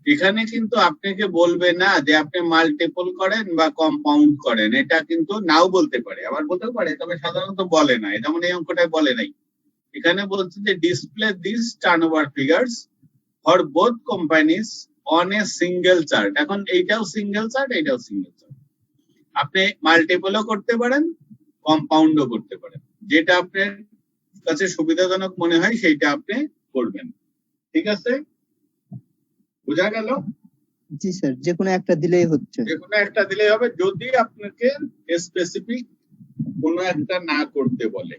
এখানে কিন্তু আপনাকে বলবে না যে আপনি মাল্টিপল করেন বা কম্পাউন্ড করেন, এটা কিন্তু নাও বলতে পারে, আবার বলতেও পারে, তবে সাধারণত বলে না। যেমন এই অঙ্কটায় বলে নাই, এখানে বলছে যে display this turnover figures for both companies on a single chart. এখন এইটাও সিঙ্গেল চার্ট, এইটাও সিঙ্গেল চার্ট, আপনি মাল্টিপলও করতে পারেন, কম্পাউন্ডও করতে পারেন, যেটা আপনার কাছে সুবিধাজনক মনে হয় সেইটা আপনি করবেন। ঠিক আছে, বোঝা গেল? জি স্যার, যে কোনো একটা দিলেই হচ্ছে। যে কোনো একটা দিলেই হবে, যদি আপনাকে স্পেসিফিক কোনো একটা না করতে বলে।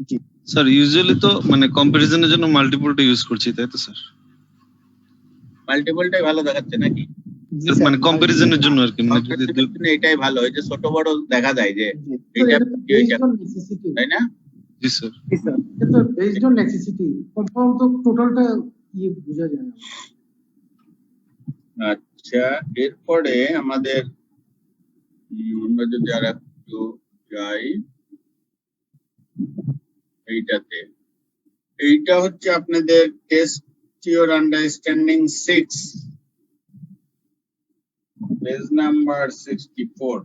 জি স্যার ইউজুয়ালি তো মানে কম্পারিজনের জন্য মাল্টিপলটা ইউজ করছি, তাই তো স্যার? মাল্টিপলটাই ভালো দেখাচ্ছে নাকি? জি স্যার, মানে কম্পারিজনের জন্য আর কি, মানে যদি এটাই ভালো, এই যে ছোট বড় দেখা যায় যে জি। এইটা based on necessity. তাই না? জি স্যার। কিন্তু based on necessity, compound তো টোটালটা বোঝা যায় না। আচ্ছা, এরপরে আমাদের আমরা যদি আর একটু যাই এইটাতে, এইটা হচ্ছে আপনাদের test your understanding 6, page number 64।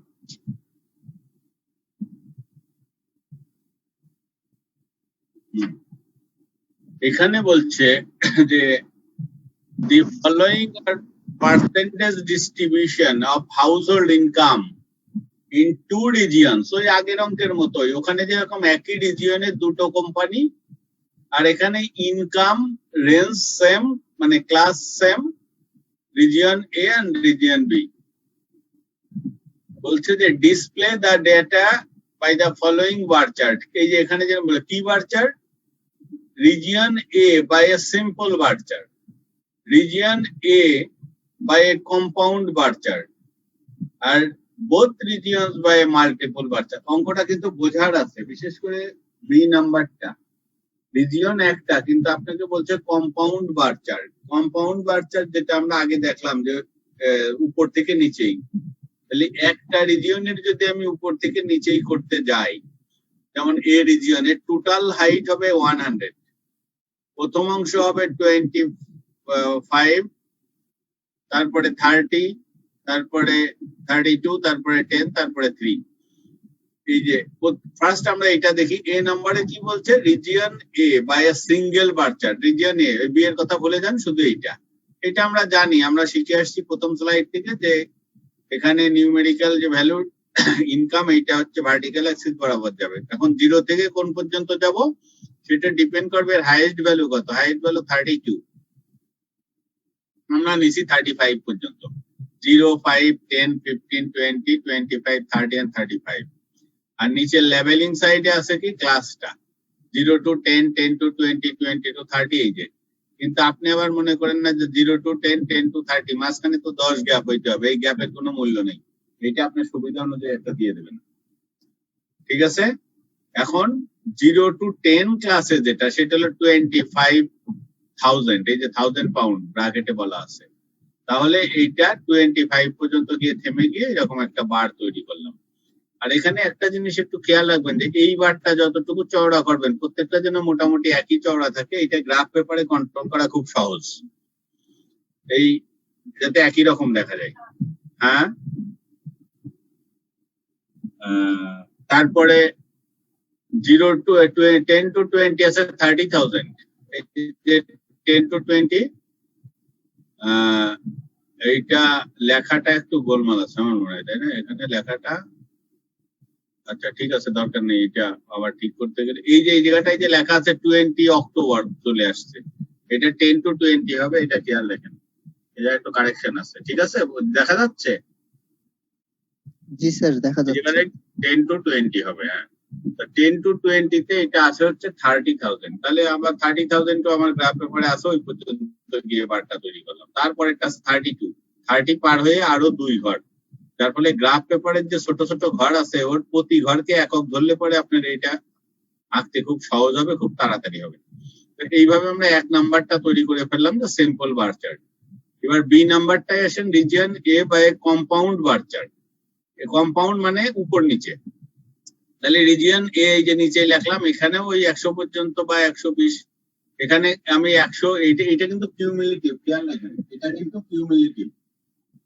এখানে বলছে যে the following are percentage distribution of household income in two regions. ওই আগের অঙ্কের মতোই, ওখানে যেরকম একই রিজিয়নের দুটো কোম্পানি, আর এখানে ইনকাম রেঞ্জ সেম, মানে class same, region A and region B. বলছে যে display the data by the following bar chart. এই যে এখানে যেরকম বলে কি bar chart, region A by a simple bar chart, region A by a compound bar chart, আর both regions by multiple bar chart. অঙ্কটা কিন্তু বোঝার আছে, বিশেষ করে বি নাম্বারটা। রিজিয়ন একটা, কিন্তু আপনাকে বলছে compound bar chart. Compound bar chart যেটা আমরা আগে দেখলাম যে উপর থেকে নিচেই, তাহলে একটা রিজিয়নের যদি আমি উপর থেকে নিচেই করতে যাই, যেমন এ রিজিয়নের টোটাল হাইট হবে 100, প্রথম অংশ হবে 25, তারপরে 30, তারপরে 32, তারপরে 10, তারপরে 3। এই যে ফার্স্ট আমরা এটা দেখি, এ নম্বরে কি বলছে, region A by a single bar chart. Region A, B এর কথা বলে যান, শুধু এটা আমরা জানি, আমরা শিখে আসছি প্রথম স্লাইড থেকে যে এখানে নিউমেরিক্যাল যে ভ্যালু ইনকাম এইটা হচ্ছে ভার্টিক্যাল অ্যাক্সিস বরাবর যাবে। এখন 0 থেকে কোন পর্যন্ত যাব সেটা ডিপেন্ড করবে হাইয়েস্ট ভ্যালু কত। হাইয়েস্ট ভ্যালু 32, আমরা নিছি 35 পর্যন্ত। 0, 5, 10, 15, 20, 25, 30 and 35। আর নিচে লেভেলিং সাইডে আছে কি ক্লাসটা 0 to 10, 10 to 20, 20 to 30 এই যে। কিন্তু আপনি আবার মনে করেন না যে 0 to 10, 10 to 30 মাঝখানে তো 10 গ্যাপ হইতে হবে, এই গ্যাপের কোনো মূল্য নেই। এটা আপনার সুবিধা অনুযায়ী একটা দিয়ে দেবেন, ঠিক আছে। এখন 0 to 10 ক্লাসে যেটা সেটা হলো 25,000, এই যে 1000 পাউন্ড ব্র্যাকেটে বলা আছে। তাহলে এইটা 25 পর্যন্ত গিয়ে থেমে গিয়ে এরকম একটা বার তৈরি করলাম। আর এখানে একটা জিনিস একটু খেয়াল রাখবেন যে এই বারটা যতটুকু চওড়া করবেন প্রত্যেকটা যেন মোটামুটি একই চওড়া থাকে। এটা গ্রাফ পেপারে কন্ট্রোল করা খুব সহজ, এই যাতে একই রকম দেখা যায়। হ্যাঁ, তারপরে 0 to 10 to 20 আছে 30,000। 10 to 20 এইটা লেখাটা একটু গোলমাল আছে আমার মনে হয়, তাই না? এখানে লেখাটা আচ্ছা ঠিক আছে, দরকার নেই, এটা আবার ঠিক করতে গেলে এই যে এই জায়গাটায় যে লেখা আছে 20 অক্টোবর চলে আসছে, এটা 10 to 20 হবে। এটা খেয়াল রাখেন, এটা একটু কারেকশন আছে, ঠিক আছে? দেখা যাচ্ছে? জি স্যার দেখা যাচ্ছে। এখানে 10 to 20 হবে। হ্যাঁ, 10 to 20 তে এটা আছে হচ্ছে 30,000। তাহলে আবার 30,000 তো আমার গ্রাফ পেপারে আছে, ওই পর্যন্ত গিয়ে বারটা তৈরি করলাম। তারপরে একটা 32, 30 পার হয়ে আরো 2 ঘর, যার ফলে গ্রাফ পেপারের যে ছোট ছোট ঘর আছে ওর প্রতি ঘরকে একক ধরলে পরে আপনার এটা আঁকতে খুব সহজ হবে, খুব তাড়াতাড়ি হবে। এইভাবে আমরা 1 নাম্বারটা তৈরি করে ফেললাম, যে সিম্পল বার চার্ট। এবার বি নাম্বারটায় আসেন, region A by compound bar chart. Compound মানে উপর নিচে। তাহলে রিজিয়ন এ এই যে নিচে লিখলাম, এখানেও ওই 100 পর্যন্ত বা 120। এখানে আমি 100, এটা কিন্তু কিউমুলেটিভ, খেয়াল রাখেন এটা কিন্তু কিউমুলেটিভ।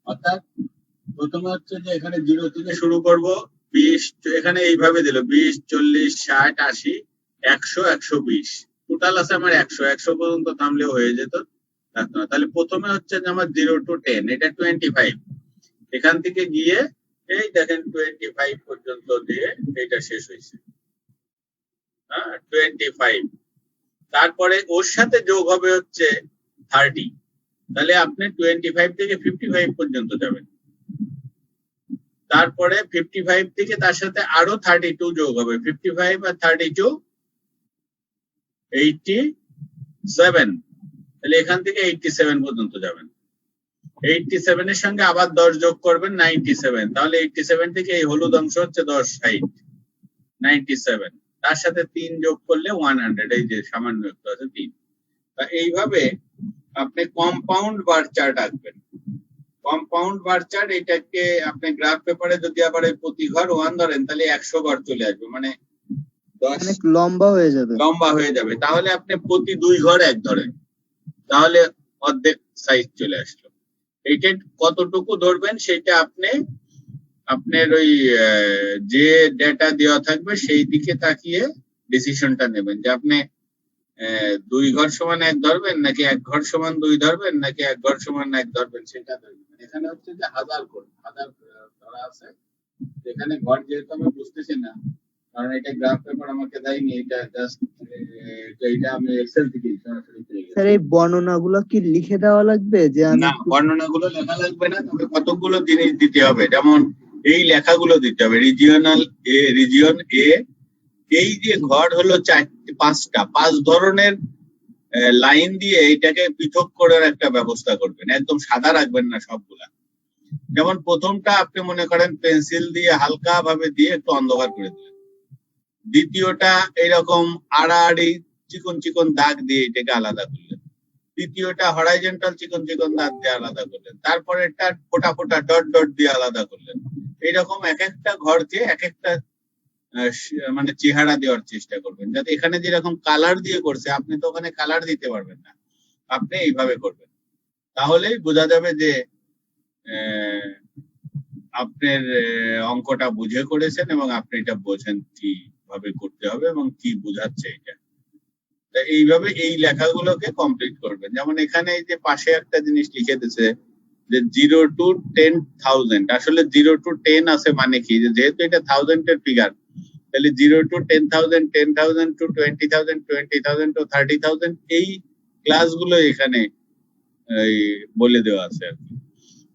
অর্থাৎ প্রথমে হচ্ছে যে এখানে 0 থেকে শুরু করব, 20, এখানে এইভাবে দিল 20, 40, 60, 80, 100, 120, টোটাল আছে আমার 100 পর্যন্ত থামলেও হয়ে যেত। তাহলে প্রথমে হচ্ছে যে আমার 0 to 10, এটা 25। এখান থেকে গিয়ে এই দেখেন 25 পর্যন্ত দিয়ে এটা শেষ হয়েছে। হ্যাঁ, 25। তারপরে ওর সাথে যোগ হবে হচ্ছে 30। তাহলে আপনি 25 থেকে 55 পর্যন্ত যাবেন। তারপরে 55 থেকে তার সাথে আরো 32 যোগ হবে। 55 আর 32 87। তাহলে এখান থেকে 87 পর্যন্ত যাবেন। 87 এর সঙ্গে আবার 10 যোগ করবেন, 97। তাহলে 87 থেকে এই হলুদ অংশ হচ্ছে 10, 60, 97। তার সাথে 3 যোগ করলে 100, এই যে সামান্য একটু আছে 3। তা এইভাবে আপনি কম্পাউন্ড বার চার্ট আঁকবেন। কম্পাউন্ড বার চার্ট এটাকে আপনি গ্রাফ পেপারে যদি আবার এই প্রতি ঘর 1 ধরেন তাহলে 100 ঘর চলে আসবে, মানে 10 অনেক লম্বা হয়ে যাবে। লম্বা হয়ে যাবে। তাহলে আপনি প্রতি 2 ঘর 1 ধরেন, তাহলে অর্ধেক সাইজ চলে আসলো। এইটা কতটুকু ধরবেন সেটা আপনি আপনার ওই যে ডেটা দেওয়া থাকবে সেই দিকে তাকিয়ে ডিসিশনটা নেবেন, যে আপনি 2 ঘর সমান 1 ধরবেন নাকি 1 ঘর সমান 2 ধরবেন নাকি 1 ঘর সমান 1 ধরবেন, সেটা ধরবেন। এখানে হচ্ছে যে 1000 ধরা আছে। এখানে ঘর যেহেতু আমি বুঝতেছি না, কারণ এটা গ্রাফ পেপার আমাকে দেয়নি, এটা জাস্ট এটা আমি এক্সেল থেকে সরাসরি পেয়ে গেছি। স্যার এই বর্ণনাগুলো কি লিখে দেওয়া লাগবে? যে আমি না, বর্ণনাগুলো লেখা লাগবে না, তবে কতগুলো জিনিস দিতে হবে, যেমন এই লেখাগুলো দিতে হবে। রিজিয়ন এ, এই যে ঘর হলো 5টা, 5 ধরনের লাইন দিয়ে এইটাকে পৃথক করার একটা ব্যবস্থা করবেন। একদম সাদা রাখবেন না সবগুলা। যেমন প্রথমটা আপনি মনে করেন পেন্সিল দিয়ে হালকা ভাবে দিয়ে একটু অন্ধকার করে দিলেন। দ্বিতীয়টা এরকম আড়াআড়ি চিকন চিকন দাগ দিয়ে এটাকে আলাদা করলেন। তৃতীয়টা হরাইজন্টাল চিকন চিকন দাগ দিয়ে আলাদা করলেন। তারপরে একটা ফোটা ফোটা ডট ডট দিয়ে আলাদা করলেন। এইরকম এক একটা ঘরকে এক একটা মানে চেহারা দেওয়ার চেষ্টা করবেন, যাতে এখানে যেরকম কালার দিয়ে করছে আপনি তো ওখানে কালার দিতে পারবেন না, আপনি এইভাবে করবেন। তাহলেই বোঝা যাবে যে আপনার অঙ্কটা বুঝে করেছেন এবং আপনি এটা বোঝেন কিভাবে করতে হবে এবং কি বোঝাচ্ছে এটা। এইভাবে এই লেখাগুলোকে কমপ্লিট করবেন। যেমন এখানে এই যে পাশে একটা জিনিস লিখে দিয়েছে যে 0 to 10,000 আসলে 0 to 10 আছে মানে কি যে যেহেতু এটা 1000 এর ফিগার তাহলে 0 to 10,000 10,000 to 20,000 20,000 to 30,000 এই ক্লাসগুলো এখানে এই বলে দেওয়া আছে আর কি।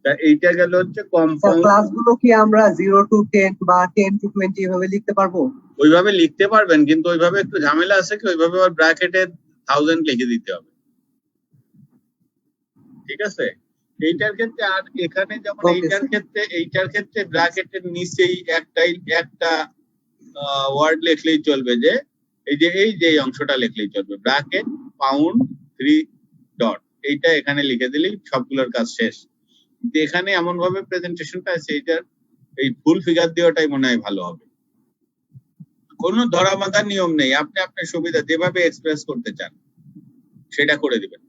তা এইটা গেল হচ্ছে কম্পাউন্ড ক্লাসগুলো কি আমরা 0 to 10 বা 10 to 20 এভাবে লিখতে পারবো? ওইভাবে লিখতে পারবেন কিন্তু ওইভাবে একটু ঝামেলা আছে কি ওইভাবে আবার ব্র্যাকেটে 1000 লিখে দিতে হবে, ঠিক আছে? এইটার ক্ষেত্রে আর এখানে যেমন Okay, এইটার ক্ষেত্রে ব্র্যাকেটের নিচেই একটা ওয়ার্ড লিখলেই চলবে যে এই যে অংশটা লিখলেই চলবে ব্র্যাকেট পাউন্ড 3 ডট এইটা এখানে লিখে দিলেই সবগুলোর কাজ শেষ। কিন্তু এখানে এমন ভাবে প্রেজেন্টেশনটা আছে এইটার এই ফুল ফিগার দেওয়াটাই মনে হয় ভালো হবে। কোনো ধরা বাঁধা নিয়ম নেই, আপনি আপনার সুবিধা যেভাবে এক্সপ্রেস করতে চান সেটা করে দিবেন।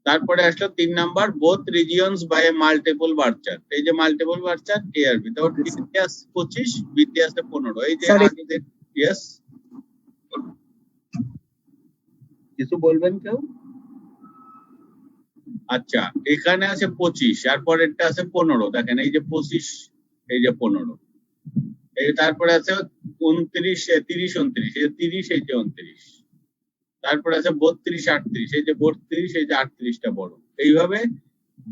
তারপরে আসলো 3 number both regions by a multiple bar chart. এই যে মাল্টিপল বার চার্ট এআরবি তারপর বিটিএস 25 বিটিএস 15 এই যে Sir, আগে ইয়েস কিছু বলবেন কেউ? আচ্ছা এখানে আছে 25 আর পরেরটা আছে 15 দেখেন এই যে 25 এই যে 15 এই তারপরে আছে 29 30 29 এই যে 30 এই যে 29 তারপরে আছে 32 38 এই যে 32 এই যে 38টা বড় এইভাবে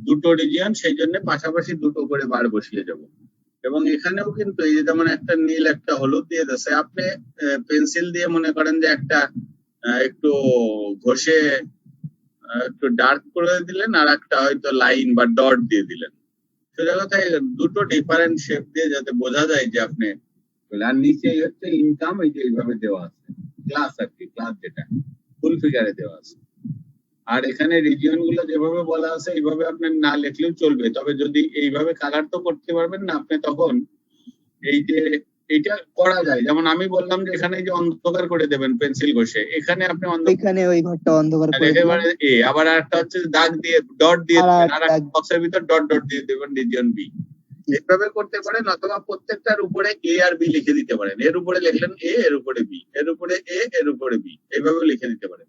দুটো রিজিয়ন সেই জন্য পাশাপাশি দুটো করে বার বসিয়ে যাব। এবং এখানেও কিন্তু এই যে যেমন একটা নীল একটা হলুদ দিয়ে দিয়েছে আপনি পেন্সিল দিয়ে মনে করেন যে একটা একটু ঘষে একটু ডার্ক করে দিলেন আর একটা হয়তো লাইন বা ডট দিয়ে দিলেন, সোজা কথা দুটো ডিফারেন্ট শেপ দিয়ে যাতে বোঝা যায় যে আপনি আর নিচে হচ্ছে ইনকাম এই যে এইভাবে দেওয়া আছে ক্লাস আর কি ক্লাস যেটা ফুল ফিগারে দেওয়া আছে। আর এখানে রিজিয়ন গুলো যেভাবে বলা আছে এইভাবে আপনি না লিখলেও চলবে, তবে যদি এইভাবে কালার তো করতে পারবেন না আপনি তখন এই যে এটা করা যায় যেমন আমি বললাম যে এখানে যে অন্ধকার করে দেবেন পেন্সিল ঘষে এখানে আপনি এখানে ওই ঘরটা অন্ধকার করে দিলাম। একেবারে এ আবার একটা হচ্ছে দাগ দিয়ে ডট দিয়ে আর দেবেন আর একটা একটা বক্সের ভিতর ডট ডট দিয়ে দেবেন রিজিয়ন বি এইভাবে করতে পারেন অথবা প্রত্যেকটার উপরে এ আর বি লিখে দিতে পারেন, এর উপরে লিখলেন এ এর উপরে বি এর উপরে এ এর উপরে বি এইভাবে লিখে দিতে পারেন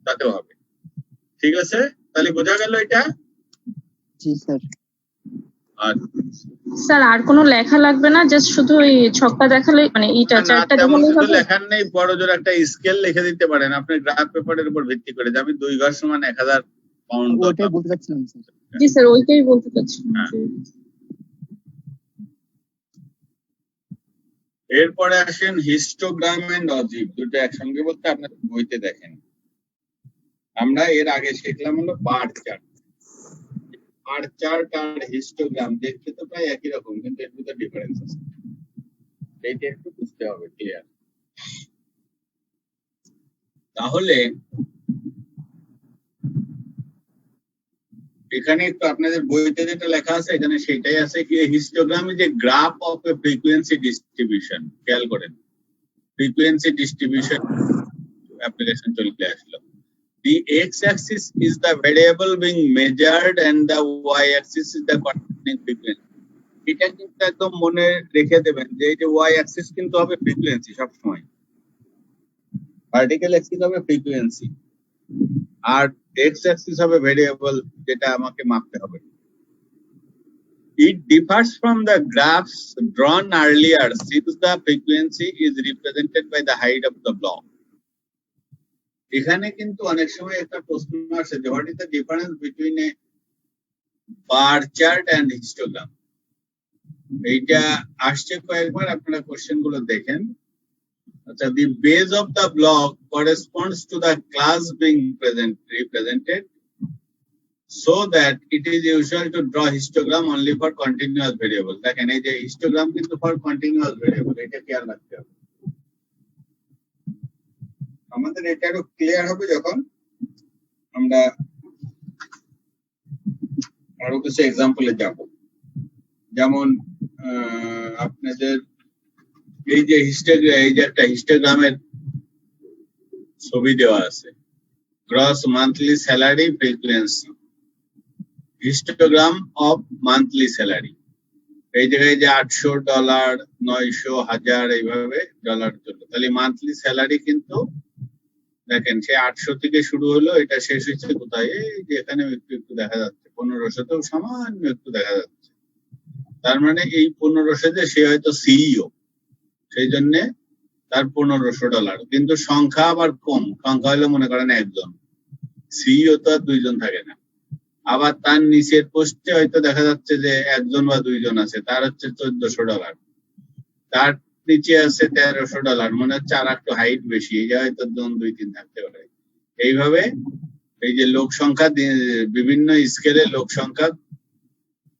তাতেও হবে। ঠিক আছে তাহলে বোঝা গেল এটা? জি স্যার। আর স্যার আর কোনো লেখা লাগবে না, জাস্ট শুধু ওই ছক্কা দেখালে মানে এইটা না চারটা তেমন দেখালেই কিছু হবে? লেখার নেই, বড় জোর একটা স্কেল লিখে দিতে পারেন আপনি গ্রাফ পেপারের উপর ভিত্তি করে যে আমি 2 ঘর সমান 1000 পাউন্ড ওটাই বলতে চাচ্ছিলাম স্যার। জি স্যার ওইটাই বলতে চাচ্ছি। হ্যাঁ। এরপরে আসেন হিস্টোগ্রাম এন্ড অজিব, দুটো একসঙ্গে বলতে আপনার বইতে দেখেন। আমরা এর আগে শিখলাম হলো বার চার্ট। বার চার্ট আর হিস্টোগ্রাম দেখতে তো প্রায় একই রকম কিন্তু এর ভিতরে ডিফারেন্স আছে, এইটা একটু বুঝতে হবে ক্লিয়ার। তাহলে এখানে একটু আপনাদের বইতে যেটা লেখা আছে এখানে সেটাই আছে কি histogram is a graph of A frequency distribution. খেয়াল করেন ফ্রিকোয়েন্সি ডিস্ট্রিবিউশন অ্যাপ্লিকেশন চলে আসলো। The x-axis is the variable being measured and the y-axis is the corresponding frequency. এটা কিন্তু একদম মনে রেখে দেবেন যে এই যে y-axis কিন্তু হবে ফ্রিকোয়েন্সি সবসময়, ভার্টিক্যাল অ্যাক্সিস হবে ফ্রিকোয়েন্সি আর x-axis হবে ভেরিয়েবল যেটা আমাকে মাপতে হবে। It differs from the graphs drawn earlier since the frequency is represented by the height of the block. এখানে কিন্তু অনেক সময় একটা প্রশ্ন আসে যে what is the difference between a bar chart and histogram. এইটা আসছে কয়েকবার, আপনারা কোশ্চেন গুলো দেখেন। আচ্ছা, the base of the block corresponds to the class being represented so that it is usual to draw histogram only for continuous variable. দেখেন এই যে হিস্টোগ্রাম কিন্তু ফর কন্টিনিউয়াস ভেরিয়েবল, এটা খেয়াল রাখতে হবে। আমাদের এটা আরো ক্লিয়ার হবে যখন আমরা আরো কিছু এক্সাম্পলে যাব। যেমন আপনাদের এই যে একটা হিস্টোগ্রামের ছবি দেওয়া আছে, gross monthly salary frequency, histogram of monthly salary. এই জায়গায় যে $800, 900, 1000 এইভাবে ডলার চলল, তাহলে মান্থলি স্যালারি কিন্তু দেখেন সে 800 থেকে শুরু হলো, এটা শেষ হচ্ছে কোথায় এই যে এখানে একটু একটু দেখা যাচ্ছে 1500তেও সামান্য একটু দেখা যাচ্ছে। তার মানে এই 1500-তে সে হয়তো সিইও, সেই জন্য তার $1500, কিন্তু সংখ্যা আবার কম, সংখ্যা হলো মনে করেন একজন, সিইও তো আর দুইজন থাকে না। আবার তার নিচের পোস্টে হয়তো দেখা যাচ্ছে যে একজন বা দুইজন আছে, তার হচ্ছে $1400, তার নিচে আছে $1300, মনে হচ্ছে আর একটু হাইট বেশি, এই হয়তো জন 2-3 থাকতে পারে। এইভাবে এই যে লোক সংখ্যা বিভিন্ন স্কেলে লোক সংখ্যা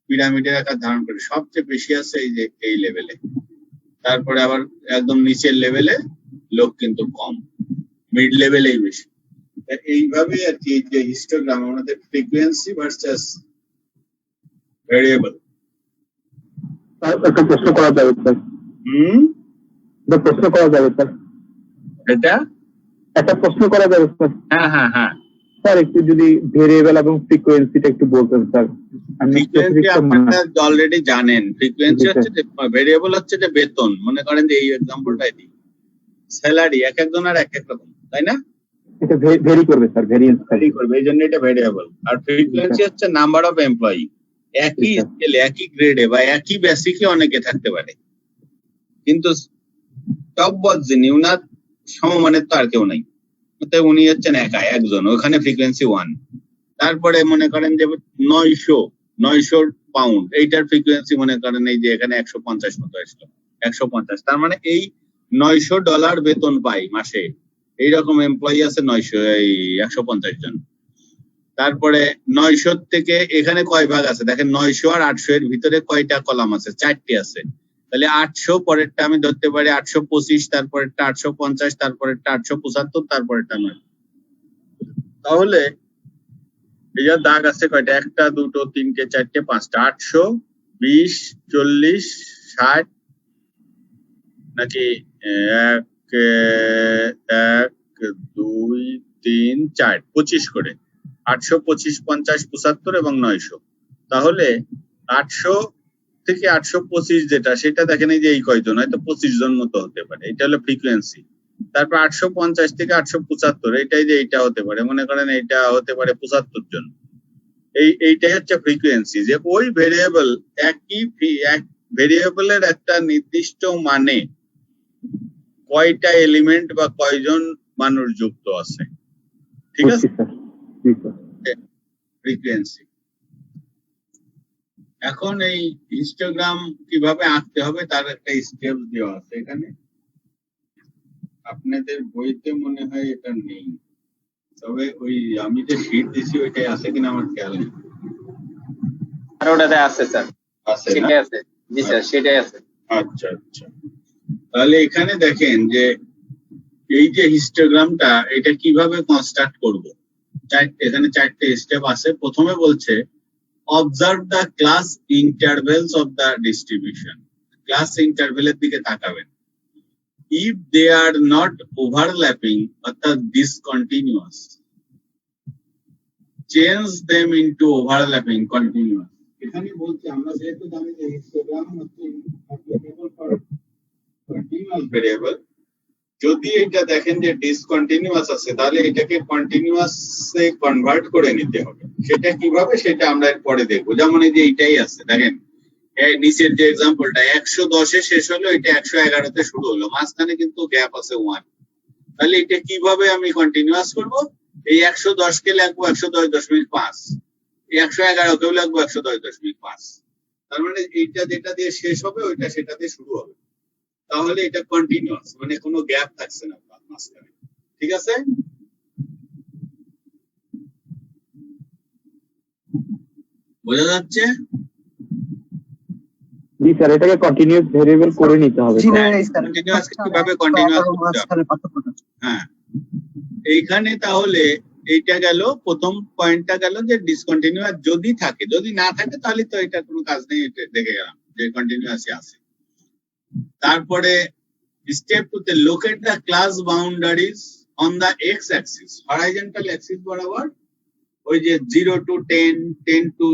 পিরামিডের আকার ধারণ করে, সবচেয়ে বেশি আছে এই যে এই লেভেলে, তারপরে আবার একদম নিচের লেভেলে লোক কিন্তু কম, মিড লেভেলেই বেশি। এইভাবে আর কি যে হিস্টোগ্রাম আমাদের ফ্রিকোয়েন্সি ভার্সাস ভেরিয়েবল। একটা প্রশ্ন করা যাবে স্যার? প্রশ্ন করা যাবে স্যার? এটা একটা প্রশ্ন করা যাবে স্যার? হ্যাঁ হ্যাঁ হ্যাঁ স্যার, একটু যদি ভেরিয়েবল এবং ফ্রিকোয়েন্সিটা একটু বলতেন স্যার। ফ্রিকোয়েন্সি আপনারা অলরেডি জানেন, ফ্রিকোয়েন্সি হচ্ছে যে ভেরিয়েবল হচ্ছে যে বেতন, মনে করেন যে এই এক্সাম্পলটাই দিই, স্যালারি এক একজনের এক এক রকম, তাই না? এটা ভেরি করবে স্যার, ভেরিয়েন্স ভ্যারি করবে, এই জন্য এটা ভেরিয়েবল। আর ফ্রিকোয়েন্সি হচ্ছে নাম্বার অফ এমপ্লয়ি, একই স্কেলে একই গ্রেডে বা একই বেসিকে অনেকে থাকতে পারে, কিন্তু টপ বস যিনি উনার সমমানের তো আর কেউ নাই, উনি হচ্ছেন একা একজন, ওখানে ফ্রিকোয়েন্সি 1। তারপরে মনে করেন যে 900 পাউন্ড, এইটার ফ্রিকোয়েন্সি মনে করেন এই যে এখানে 150 মতো আসলো, 150, তার মানে এই $900 বেতন পাই মাসে, এইরকম এমপ্লয়ি আছে 150 জন। তারপরে 900 থেকে এখানে কয় ভাগ আছে দেখেন, 900 আর 800 এর ভিতরে কয়টা কলাম আছে, 4টি আছে, তাহলে 800 পরেরটা আমি ধরতে পারি 825, তারপরেরটা 850, তারপরেরটা 875, তারপরেরটা 9। তাহলে এই যে দাগ আছে কয়টা, 1, 2, 3, 4, 5টা, 820, 40, 60 নাকি 1, 2, 3, 4, 25 করে, 825, 50, 75 এবং 900। তাহলে 800 থেকে 825 যেটা, সেটা দেখেন এই যে এই কয়জন, হয়তো 25 জন মতো হতে পারে, এটা হলো ফ্রিকোয়েন্সি। তারপর 850 থেকে 875, এইটাই যে এইটা হতে পারে, মনে করেন এইটা হতে পারে 75 জন। এইটাই হচ্ছে ফ্রিকোয়েন্সি, যে ওই ভেরিয়েবল একই ভেরিয়েবলের একটা নির্দিষ্ট মানে কয়টা এলিমেন্ট বা কয়জন মানুষ যুক্ত আছে, ঠিক আছে? ফ্রিকোয়েন্সি। এখন এই হিস্টোগ্রাম কিভাবে আঁকতে হবে তার একটা স্টেপ দেওয়া আছে এখানে, আপনাদের বইতে মনে হয় এটা নেই, তবে ওই আমি যে শীট দিছি ওইটাই আছে কিনা আমার খেয়াল নেই। আর ওটাতে আছে স্যার, আছে না? সেটাই আছে, জি স্যার সেটাই আছে। আচ্ছা আচ্ছা, তাহলে এখানে দেখেন যে এই যে হিস্টোগ্রামটা, এটা কিভাবে কনস্ট্রাক্ট করব, এখানে 4টে স্টেপ আছে। প্রথমে বলছে observe the class intervals of the distribution, class ইন্টারভেলের দিকে তাকাবেন। If they are not overlapping অর্থাৎ discontinuous, change them into overlapping continuous. এখানে বলছি আমরা যেহেতু জানি যে হিস্টোগ্রাম হচ্ছে অ্যাপ্লিকেবল ফর কন্টিনিউয়াস ভেরিয়েবল, যদি এটা দেখেন যে ডিসকন্টিনিউয়াস আছে তাহলে এটাকে কন্টিনিউয়াস এ কনভার্ট করে নিতে হবে। সেটা কিভাবে সেটা আমরা পরে দেখবো। যেমন এই যে এইটাই আছে দেখেন, এই নিচের যে এক্সাম্পলটা 110 এ শেষ হলো, এটা 111 তে শুরু হলো, মাঝখানে কিন্তু গ্যাপ আছে 1। তাহলে এটা কিভাবে আমি কন্টিনিউয়াস করব, এই 110 কে লিখবো 110.5, এই 111 কেও লিখবো 110.5। তার মানে এইটা যেটা দিয়ে শেষ হবে ওইটা সেটা দিয়ে শুরু হবে, তাহলে এটা কন্টিনিউয়াস, মানে কোনো গ্যাপ থাকছে না মাঝখানে, ঠিক আছে? বোঝা যাচ্ছে? জি স্যার, এটাকে কন্টিনিউয়াস ভেরিয়েবল করে নিতে হবে। জি না স্যার, কন্টিনিউয়াস কিভাবে কন্টিনিউয়াস করতে হবে? হ্যাঁ, এইখানে তাহলে এইটা গেল, প্রথম পয়েন্টটা গেল যে ডিসকন্টিনিউয়াস যদি থাকে, যদি না থাকে তাহলে তো এটা কোনো কাজ নেই, এটা দেখে গেলাম যে কন্টিনিউয়াসই আছে। তারপরে স্টেপ 2 তে locate the class boundaries on the X axis, horizontal axis বরাবর, ওই যে 0 to 10, 10 to,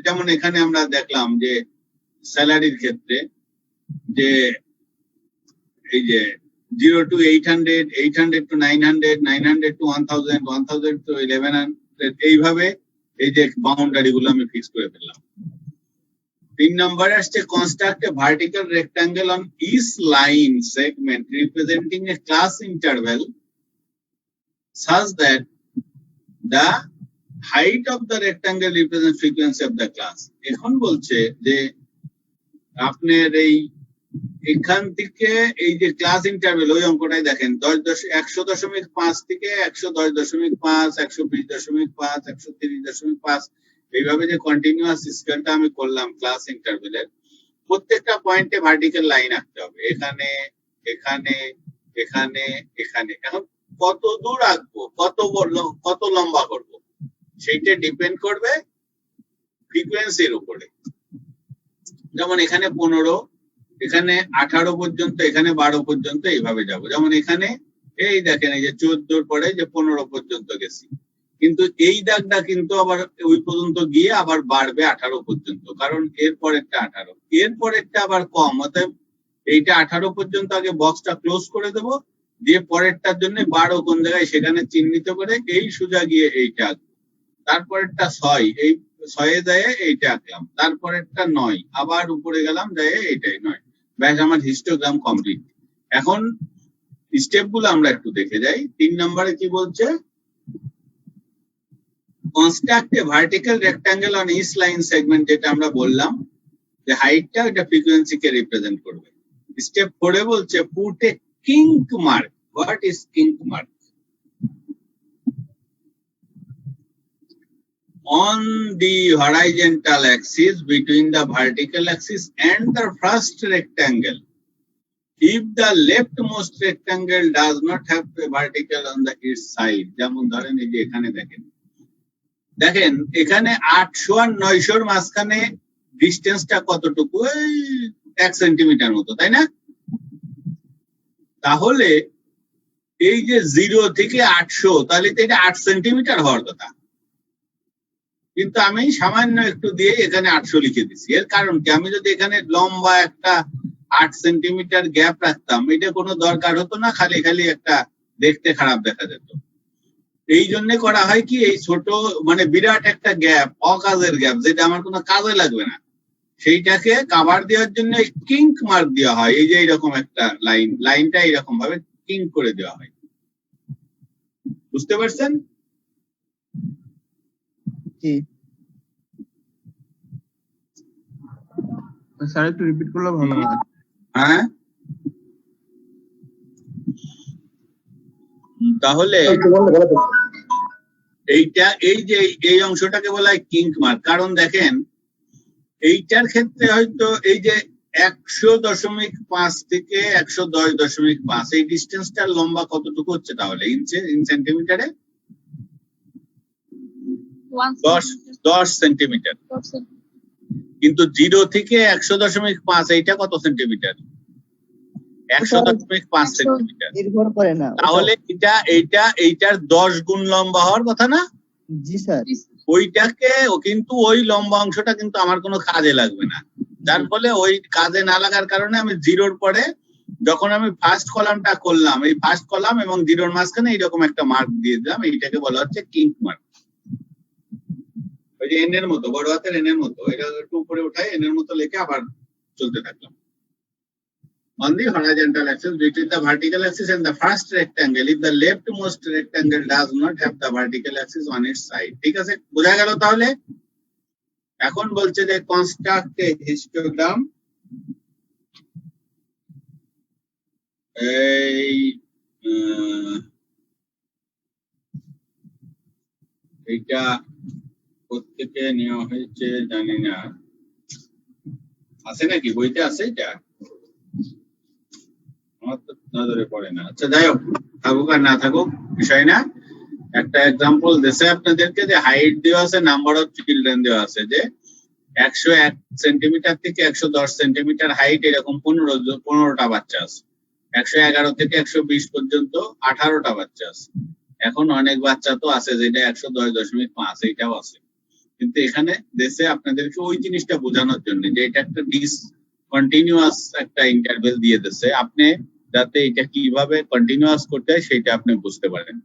যেমন এখানে আমরা দেখলাম যে স্যালারির ক্ষেত্রে যে এই যে 0 to 800, 800 to 900, 900 to 1000, 1000 to 1100, এইভাবে এই যে বাউন্ডারি গুলো আমি ফিক্স করে ফেললাম। 3 নম্বরে আসছে construct a vertical rectangle on each line segment representing a class interval such that the height of the rectangle represents frequency of the class. এখন বলছে যে আপনার এই এখান থেকে এই যে ক্লাস ইন্টারভ্যাল ওই অঙ্কটাই দেখেন 100.5 থেকে 110.5 120.5 130.5 এইভাবে যে কন্টিনিউয়াস স্কেলটা আমি করলাম ক্লাস ইন্টারভ্যালের প্রত্যেকটা পয়েন্টে ভার্টিক্যাল লাইন আঁকতে হবে, এখানে এখানে এখানে এখানে। এখন কত দূর আঁকবো, কত লম্বা করব, সেইটা ডিপেন্ড করবে ফ্রিকোয়েন্সির উপরে। যেমন এখানে 15, এখানে 18 পর্যন্ত, এখানে 12 পর্যন্ত এইভাবে যাব। যেমন এখানে এই দেখেন এই যে 14 পরে যে 15 পর্যন্ত গেছি, কিন্তু এই দাগটা কিন্তু আবার ওই পর্যন্ত গিয়ে আবার বাড়বে 18 পর্যন্ত, কারণ এর পরেরটা 18, এর পরেরটা আবার কম। অতএব এইটা 18 পর্যন্ত আগে বক্সটা ক্লোজ করে দেবো, দিয়ে পরেরটার জন্য 12 কোন জায়গায় সেখানে চিহ্নিত করে এই সোজা গিয়ে এইটা আঁকবো। তারপরেরটা 6, এই 6 যায় এইটা আঁকলাম, তারপরেরটা 9, আবার উপরে গেলাম যায় এইটাই 9। ব্যাস, আমার হিস্টোগ্রাম কমপ্লিট। এখন স্টেপগুলো আমরা একটু দেখে যাই। 3 নম্বরে কি বলছে, construct a vertical rectangle on each line segment, যেটা আমরা বললাম যে হাইটটা এটা ফ্রিকোয়েন্সি কে রিপ্রেজেন্ট করবে। স্টেপ 4 এ বলছে put a kink mark. What is kink mark? On the horizontal axis between the vertical axis and the first rectangle. If the leftmost rectangle does not have a vertical on the its side, যেমন ধরেন এই যে এখানে দেখেন এখানে 800 আর 900 মাঝখানে ডিস্টেন্সটা কতটুকু, 1 সেন্টিমিটার মতো, তাই না? তাহলে এই যে 0 থেকে 800, তাহলে তো এটা 8 সেন্টিমিটার হওয়ার কথা, কিন্তু আমি সামান্য একটু দিয়ে এখানে 800 লিখে দিচ্ছি। এর কারণ কি, আমি যদি এখানে লম্বা একটা 8 সেন্টিমিটার গ্যাপ রাখতাম, এটা কোনো দরকার হতো না, খালি খালি একটা দেখতে খারাপ দেখা যেত। এই জন্য করা হয় কি, এই ছোট মানে বিরাট একটা গ্যাপ, অকাজের গ্যাপ, যেটা আমার কোনো কাজে লাগবে না, সেইটাকে কভার দেওয়ার জন্য কিঙ্ক মার্ক দেওয়া হয়। এই যে এইরকম একটা লাইনটা এইরকম ভাবে কিঙ্ক করে দেওয়া হয়। বুঝতে পারছেন? জি স্যার একটু রিপিট করলে ভালো হয়। হ্যাঁ, তাহলে এইটা এই যে এই অংশটাকে বলা হয় কিঙ্ক মার্ক। কারণ দেখেন এইটার ক্ষেত্রে হয়তো এই যে 100.5 থেকে 110.5 এই ডিস্টেন্সটার লম্বা কতটুকু হচ্ছে, তাহলে ইন সেন্টিমিটারে 10 সেন্টিমিটার। কিন্তু 0 থেকে 100.5 এইটা কত সেন্টিমিটার? 100.5 সেন্টিমিটার। নির্ভর করে না, তাহলে এইটার 10 গুণ লম্বা হওয়ার কথা না? জি স্যার। ওইটাকে কিন্তু ওই লম্বা অংশটা কিন্তু আমার কোনো কাজে লাগবে না, যার ফলে ওই কাজে না লাগার কারণে আমি 0-র পরে যখন আমি ফার্স্ট কলামটা করলাম, এই ফার্স্ট কলাম এবং 0-র মাঝখানে এইরকম একটা মার্ক দিয়ে দিলাম, এইটাকে বলা হচ্ছে কিঙ্ক মার্ক। ওই যে এন এর মতো, বড় হাতের এন এর মতো, এটা একটু উপরে উঠাই এন এর মতো লিখে আবার চলতে থাকলাম। On the horizontal axis between the vertical axis and the first rectangle, if the leftmost rectangle does not have the vertical axis on its side. ঠিক আছে, বোঝা গেল? তাহলে এখন বলছে যে কনস্ট্রাক্ট এ হিস্টোগ্রাম, এইটা প্রত্যেকে নেওয়া হয়েছে জানি না, আছে নাকি বইতে? আছে এটা, আমার তো নজরে পড়ে না। আচ্ছা যাই হোক, থাকুক আর না থাকুক বিষয় না। একটা এক্সাম্পল দেশে আপনাদেরকে, যে হাইট দেওয়া আছে, নাম্বার অফ চিলড্রেন দেওয়া আছে, যে 101 সেন্টিমিটার থেকে 110 সেন্টিমিটার হাইট, এরকম 15টা বাচ্চা আছে। 111 থেকে 120 পর্যন্ত 18টা বাচ্চা আছে। এখন অনেক বাচ্চা তো আছে যেটা 110.5, এইটাও আছে। কিন্তু এখানে দেশে আপনাদেরকে ওই জিনিসটা বোঝানোর জন্য যে এটা একটা কন্টিনিউয়াস একটা ইন্টারভেল দিয়ে দিচ্ছে, আপনি যাতে এটা কিভাবে কন্টিনিউয়াস করতে হয় সেটা আপনি বুঝতে পারেন,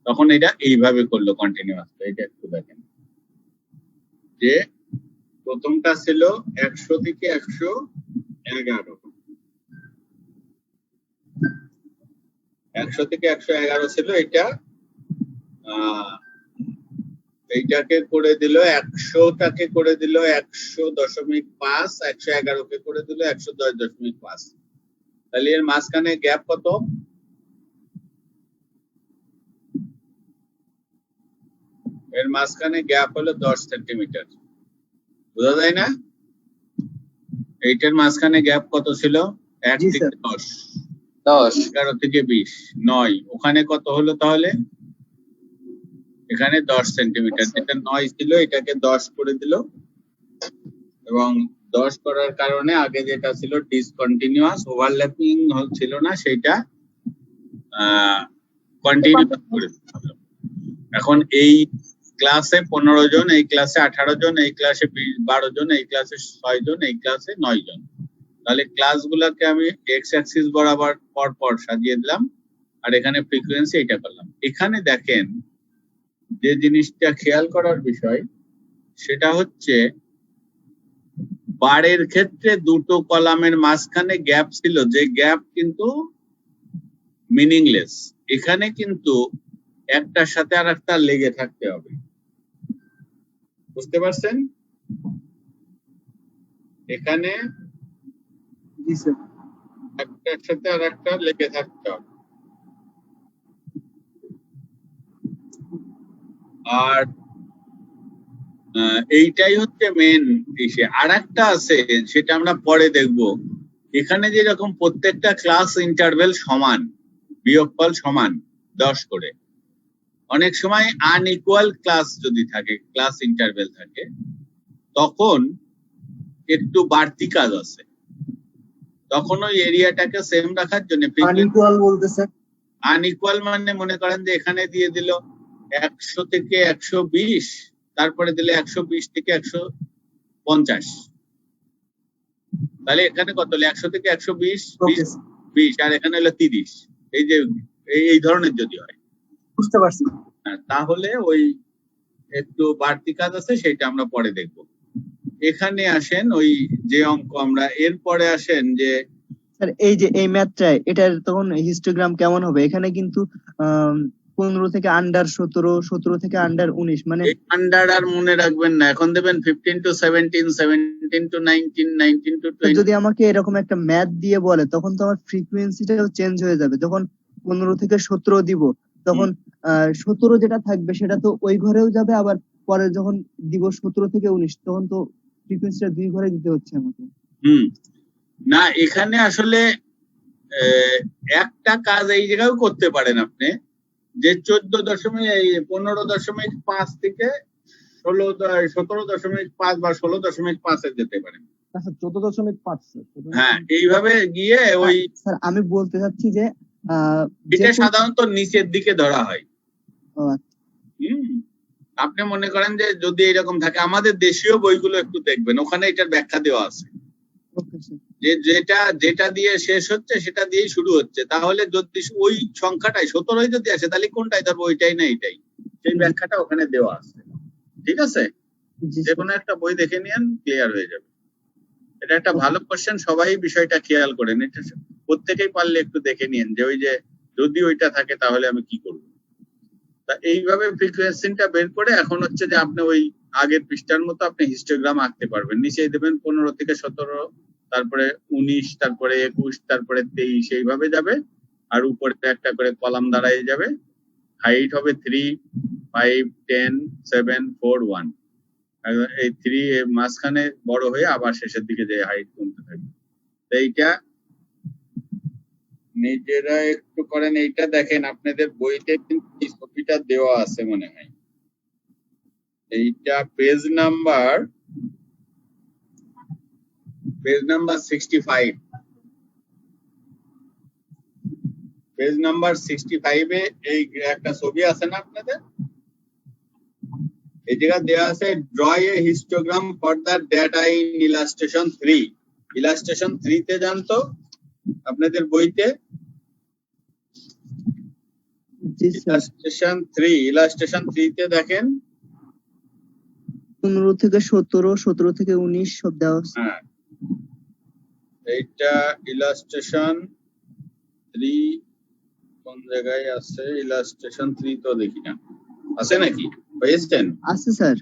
তখন এটা এইভাবে করলো কন্টিনিউয়াস। এটা একটু দেখেন, যে প্রথমটা ছিল 100 থেকে 111, 100 থেকে 111 ছিল এটা। এইটাকে করে দিল 100টাকে করে দিল 100.5, 111কে করে দিল 110.5। তাহলে এর মাঝখানে গ্যাপ কত? এর মাঝখানে গ্যাপ হলো 10 সেন্টিমিটার। বোঝা যায় না? এইটার মাঝখানে গ্যাপ কত ছিল? 1 জি, থেকে স্যার। 10, 10 11 থেকে 20, 9। ওখানে কত হলো তাহলে? এখানে 10 সেন্টিমিটার। যেটা 9 ছিল এটাকে 10 করে দিল, এবং 10 করার কারণে আগে যেটা ছিল ডিসকন্টিনিউয়াস, ওভারল্যাপিং ছিল না, সেটা কন্টিনিউয়াস করে দিল। এখন এই ক্লাসে 15 জন, এই ক্লাসে 18 জন, এই ক্লাসে 12 জন, এই ক্লাসে 6 জন, এই ক্লাসে 9 জন। তাহলে ক্লাসগুলোকে আমি এক্স অ্যাক্সিস বরাবর পর পর সাজিয়ে দিলাম, আর এখানে ফ্রিকোয়েন্সি এটা করলাম। এখানে দেখেন যে জিনিসটা খেয়াল করার বিষয়, সেটা হচ্ছে বারের ক্ষেত্রে দুটো কলামের মাঝখানে গ্যাপ ছিল, যে গ্যাপ কিন্তু মিনিংলেস। এখানে কিন্তু একটার সাথে আর একটা লেগে থাকতে হবে। বুঝতে পারছেন? এখানে জি স্যার। একটার সাথে আর একটা লেগে থাকতে হবে। আর এইটাই হচ্ছে মেন ইস্যু। আর একটা আছে, সেটা আমরা পরে দেখব। এখানে যেরকম প্রত্যেকটা ক্লাস ইন্টারভেল সমান, বিয়োগফল সমান 10 করে, অনেক সময় আনইকুয়াল ক্লাস যদি থাকে, ক্লাস ইন্টারভেল থাকে, তখন একটু বাড়তি কাজ আছে। তখন ওই এরিয়াটাকে সেম রাখার জন্য আনইকুয়াল বলতে স্যার? আনইকুয়াল মানে মনে করেন যে এখানে দিয়ে দিল 100 থেকে 120, তারপরে দিলে 120 থেকে 150, তাহলে এখানে কত হলো? 100 থেকে 120, ওকে 20, আর এখানে হলো 30। এই যে এই ধরনের যদি হয়, বুঝতে পারছি। তাহলে ওই একটু বাড়তি কাজ আছে, সেটা আমরা পরে দেখব। এখানে আসেন ওই যে অঙ্ক, আমরা এরপরে আসেন যে স্যার এই যে এই ম্যাথটায় এটার তখন হিস্টোগ্রাম কেমন হবে? এখানে কিন্তু 15 থেকে আন্ডার 17, 17 থেকে আন্ডার 19, মানে এই আন্ডার আর মনে রাখবেন না, এখন দেবেন 15 to 17, 17 to 19, 19 to 20। যদি আমাকে এরকম একটা ম্যাথ দিয়ে বলে, তখন তো আমার ফ্রিকোয়েন্সিটাও চেঞ্জ হয়ে যাবে। যখন 15 থেকে 17 দিব, তখন 17 যেটা থাকবে সেটা তো ওই ঘরেও যাবে, আবার পরে যখন দিব 17 থেকে 19, তখন তো ফ্রিকোয়েন্সিটা দুই ঘরে দিতে হচ্ছে আমাকে। না, এখানে আসলে একটা কাজ এই জায়গায় করতে পারেন আপনি, যে 15.5 থেকে 17.5 বা 16.5 এ যেতে পারেন। আচ্ছা 14.5 স্যার। হ্যাঁ, এইভাবে গিয়ে ওই স্যার আমি বলতে চাচ্ছি যে এটা সাধারণত নিচের দিকে ধরা হয়। ও আচ্ছা। আপনি মনে করেন যে যদি এরকম থাকে, আমাদের দেশীয় বইগুলো একটু দেখবেন, ওখানে এটার ব্যাখ্যা দেওয়া আছে, ওকে স্যার। যে যেটা দিয়ে শেষ হচ্ছে সেটা দিয়েই শুরু হচ্ছে। তাহলে যদি ওই সংখ্যাটাই 17 যদি আসে, তাহলে কোনটাই ধরবো, ওইটাই না এইটাই, সেই ব্যাখ্যাটা ওখানে দেওয়া আছে। ঠিক আছে? জি যে স্যার। কোনো একটা বই দেখে নিন, ক্লিয়ার হয়ে যাবে। এটা একটা ভালো কোশ্চেন, সবাই বিষয়টা খেয়াল করেন। এটা প্রত্যেকেই পারলে একটু দেখে নিন, যে ওই যে যদি ওইটা থাকে তাহলে আমি কি করব। তা এইভাবে ফ্রিকোয়েন্সিটা বের করে এখন হচ্ছে যে আপনি ওই আগের পৃষ্ঠার মতো আপনি হিস্টোগ্রাম আঁকতে পারবেন। নিচেই দেবেন 15 থেকে 17, তারপরে 19, তারপরে 21, তারপরে 23, এইভাবে যাবে। আর উপরে একটা করে কলাম দাঁড়ায় যাবে। হাইট হবে 3, 5, 10, 7, 4, 1। এই 3 এর মাঝখানে বড় হয়ে আবার শেষের দিকে যে হাইট কমতে থাকবে। তো এইটা নিজেরা একটু করেন। এইটা দেখেন আপনাদের বইতে কিন্তু এই ছবিটা দেওয়া আছে মনে হয়। এইটা পেজ নাম্বার 65। পেজ নাম্বার 65 এ এই একটা ছবি আছে না আপনাদের? এই জায়গা দেওয়া আছে, draw A histogram for the data in illustration 3। Illustration 3 তে যান তো আপনাদের বইতে। জি স্যার। ইলাস্ট্রেশন 3 তে দেখেন 15 থেকে 17, 17 থেকে 19 সব দেওয়া আছে। হ্যাঁ, এইটা ইলাস্ট্রেশন 3 কোন জায়গায় আছে? ইলাস্ট্রেশন 3 তো দেখি না, আছে নাকি? পেয়েছেন? আছে স্যার।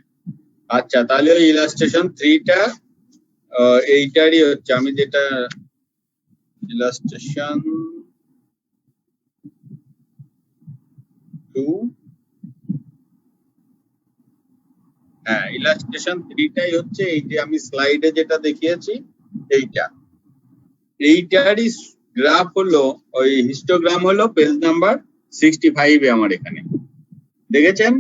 আচ্ছা, তাহলে ওই ইলাস্ট্রেশন 3টা এইটারই হচ্ছে, আমি যেটা ইলাস্ট্রেশন 2, হ্যাঁ ইলাস্ট্রেশন 3টাই হচ্ছে এই যে আমি স্লাইডে যেটা দেখিয়েছি এইটারই গ্রাফ হলো, ওই হিস্টোগ্রাম হলো পেজ নাম্বার 65 এ আমার এখানে। দেখেছেন?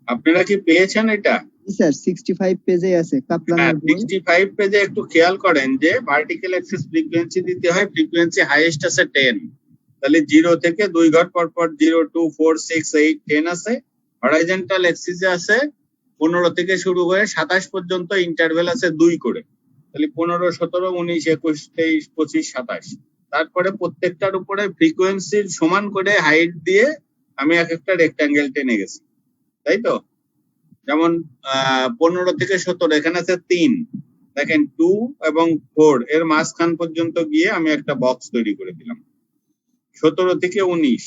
আপনারা কি পেয়েছেন এটা? জি স্যার, 65 পেজে আছে হ্যাঁ, কাপলানের বই। 65 পেজে একটু খেয়াল করেন যে ভার্টিক্যাল অ্যাক্সিস ফ্রিকোয়েন্সি দিতে হয়, ফ্রিকোয়েন্সি হাইয়েস্ট আছে 10, তাহলে 0 থেকে 2 ঘর পর পর 0, 2, 4, 6, 8, 10 আছে। হরাইজন্টাল অ্যাক্সিসে আছে 15 থেকে শুরু হয়ে 27 পর্যন্ত, ইন্টারভেল আছে 2 করে, তাহলে 15, 17, 19, 21, 23, 25, 27। তারপরে প্রত্যেকটার উপরে ফ্রিকোয়েন্সির সমান করে হাইট দিয়ে আমি এক একটা রেক্ট্যাঙ্গেল টেনে গেছি, তাই তো? যেমন 15 থেকে 17 এখানে আছে 3, দেখেন 2 এবং 4 এর মাঝখান পর্যন্ত গিয়ে আমি একটা বক্স তৈরি করে দিলাম। 17 থেকে 19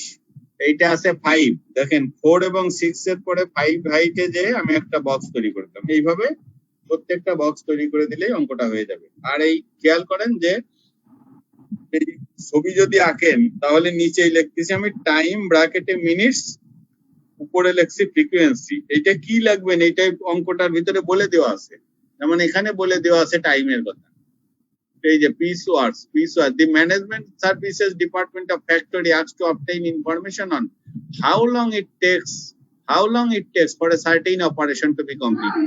এইটা আছে 5, দেখেন 4 এবং 6 এর পরে 5 হাইটে যে আমি একটা বক্স তৈরি করতাম। এইভাবে প্রত্যেকটা বক্স তৈরি করে দিলেই অঙ্কটা হয়ে যাবে। আর এই খেয়াল করেন যে এই ছবি যদি আঁকেন তাহলে নিচেই লিখতেছি আমি টাইম ব্র্যাকেটে মিনিটস, উপরে লিখছি ফ্রিকোয়েন্সি। এটা কি লাগবেন এইটাই অঙ্কটার ভিতরে বলে দেওয়া আছে, যেমন এখানে বলে দেওয়া আছে টাইমের কথা। এই যে piecework, the management services department of factory asks to obtain information on how long it takes for a certain operation to be completed.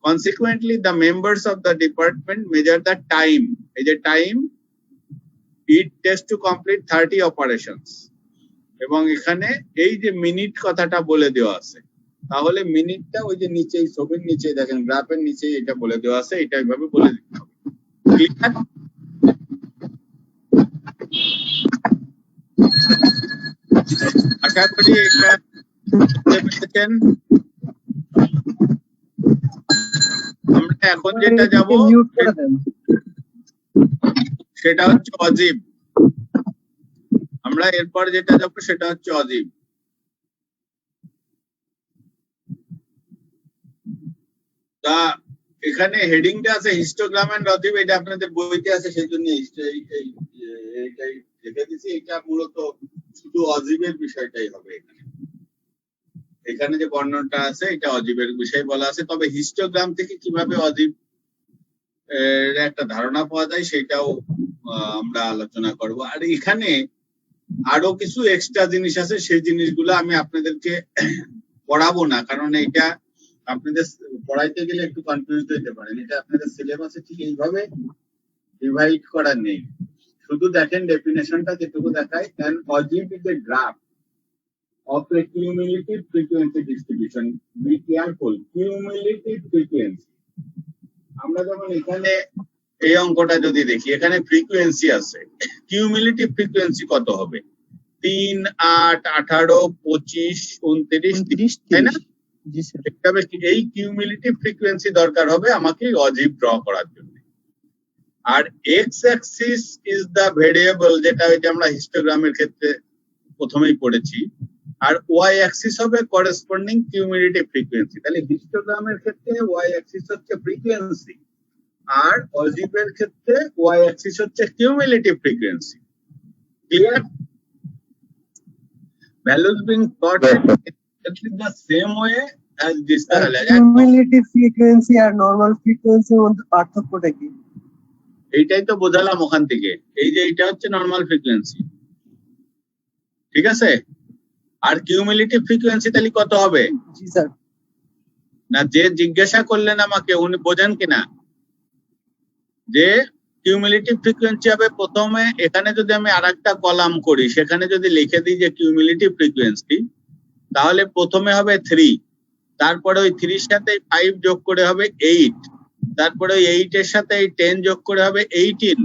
Consequently, the members of the department measure the time. এই যে time it takes to complete 30 operations. এবং এখানে এই যে minute কথাটা বলে দেওয়া আছে, তাহলে মিনিটটা ওই যে নিচে ছবির নিচে দেখেন, গ্রাফের নিচে এটা বলে দেওয়া আছে, এটা এইভাবে বলে দিতে হবে। ক্লিয়ার? আশা করি এটা বুঝতে পেরেছেন। আমরা এখন যেটা যাব মিউট করে দেন। সেটা হচ্ছে অজীব। আমরা এরপর যেটা যাব সেটা হচ্ছে অজীব। তা এখানে হেডিংটা আছে হিস্টোগ্রাম এন্ড অজীব, এটা আপনাদের বইতে আছে, সেই জন্য এইটাই লিখে দিছি। এটা মূলত শুধু অজীবের বিষয়টাই হবে এখানে। এখানে যে বর্ণনাটা আছে এটা অজীবের বিষয় বলা আছে, তবে হিস্টোগ্রাম থেকে কিভাবে অজীব একটা ধারণা পাওয়া যায় সেটাও আমরা আলোচনা করব। আর এখানে আরো কিছু এক্সট্রা জিনিস আছে, সেই জিনিসগুলো আমি আপনাদেরকে পড়াবো না, কারণ এটা আপনাদের পড়াইতে গেলে একটু কনফিউজ হতে পারেন। এটা আপনাদের সিলেবাসে ঠিক এইভাবে ডিভাইড করা নেই। শুধু দেখেন ডেফিনেশনটা যেটুকু দেখায়, an algebraic is a graph of a cumulative frequency distribution. Be careful, cumulative frequency. আমরা যখন এখানে এই অঙ্কটা যদি দেখি, এখানে ফ্রিকোয়েন্সি আছে, কিউমুলেটিভ ফ্রিকোয়েন্সি কত হবে? 3, 8, 18, 25, 29, 30, তাই না? জি স্যার। এই কিউমুলেটিভ ফ্রিকোয়েন্সি দরকার হবে আমাকে অজীব ড্র করার জন্য। আর X axis is the variable, যেটা ওই যে আমরা হিস্টোগ্রামের ক্ষেত্রে প্রথমেই পড়েছি, আর ওয়াই অ্যাক্সিস হবে করেসপন্ডিং কিউমুলেটিভ ফ্রিকোয়েন্সি। তাহলে হিস্টোগ্রামের ক্ষেত্রে ওয়াই অ্যাক্সিস হচ্ছে ফ্রিকোয়েন্সি, আর অজীবের ক্ষেত্রে ওয়াই অ্যাক্সিস হচ্ছে cumulative frequency. Clear? Values being plotted in the same way as this parallel. Cumulative frequency আর নরমাল ফ্রিকোয়েন্সির মধ্যে পার্থক্যটা কি? এইটাই তো বোঝালাম ওখান থেকে, এই যে এটা হচ্ছে নরমাল ফ্রিকোয়েন্সি, ঠিক আছে? আর কিউমুলেটিভ ফ্রিকোয়েন্সি তাহলে কত হবে? জি স্যার। না, যে জিজ্ঞাসা করলেন আমাকে উনি বোঝেন কিনা, যে কিউমুলেটিভ ফ্রিকোয়েন্সি হবে প্রথমে, এখানে যদি আমি আরেকটা কলাম করি, সেখানে যদি লিখে দিই যে কিউমুলেটিভ ফ্রিকোয়েন্সি, তাহলে প্রথমে হবে 3, তারপরে ওই 3 এর সাথে 5 যোগ করে হবে 8, তারপরে ওই 8 এর সাথে 10 যোগ করে হবে 18,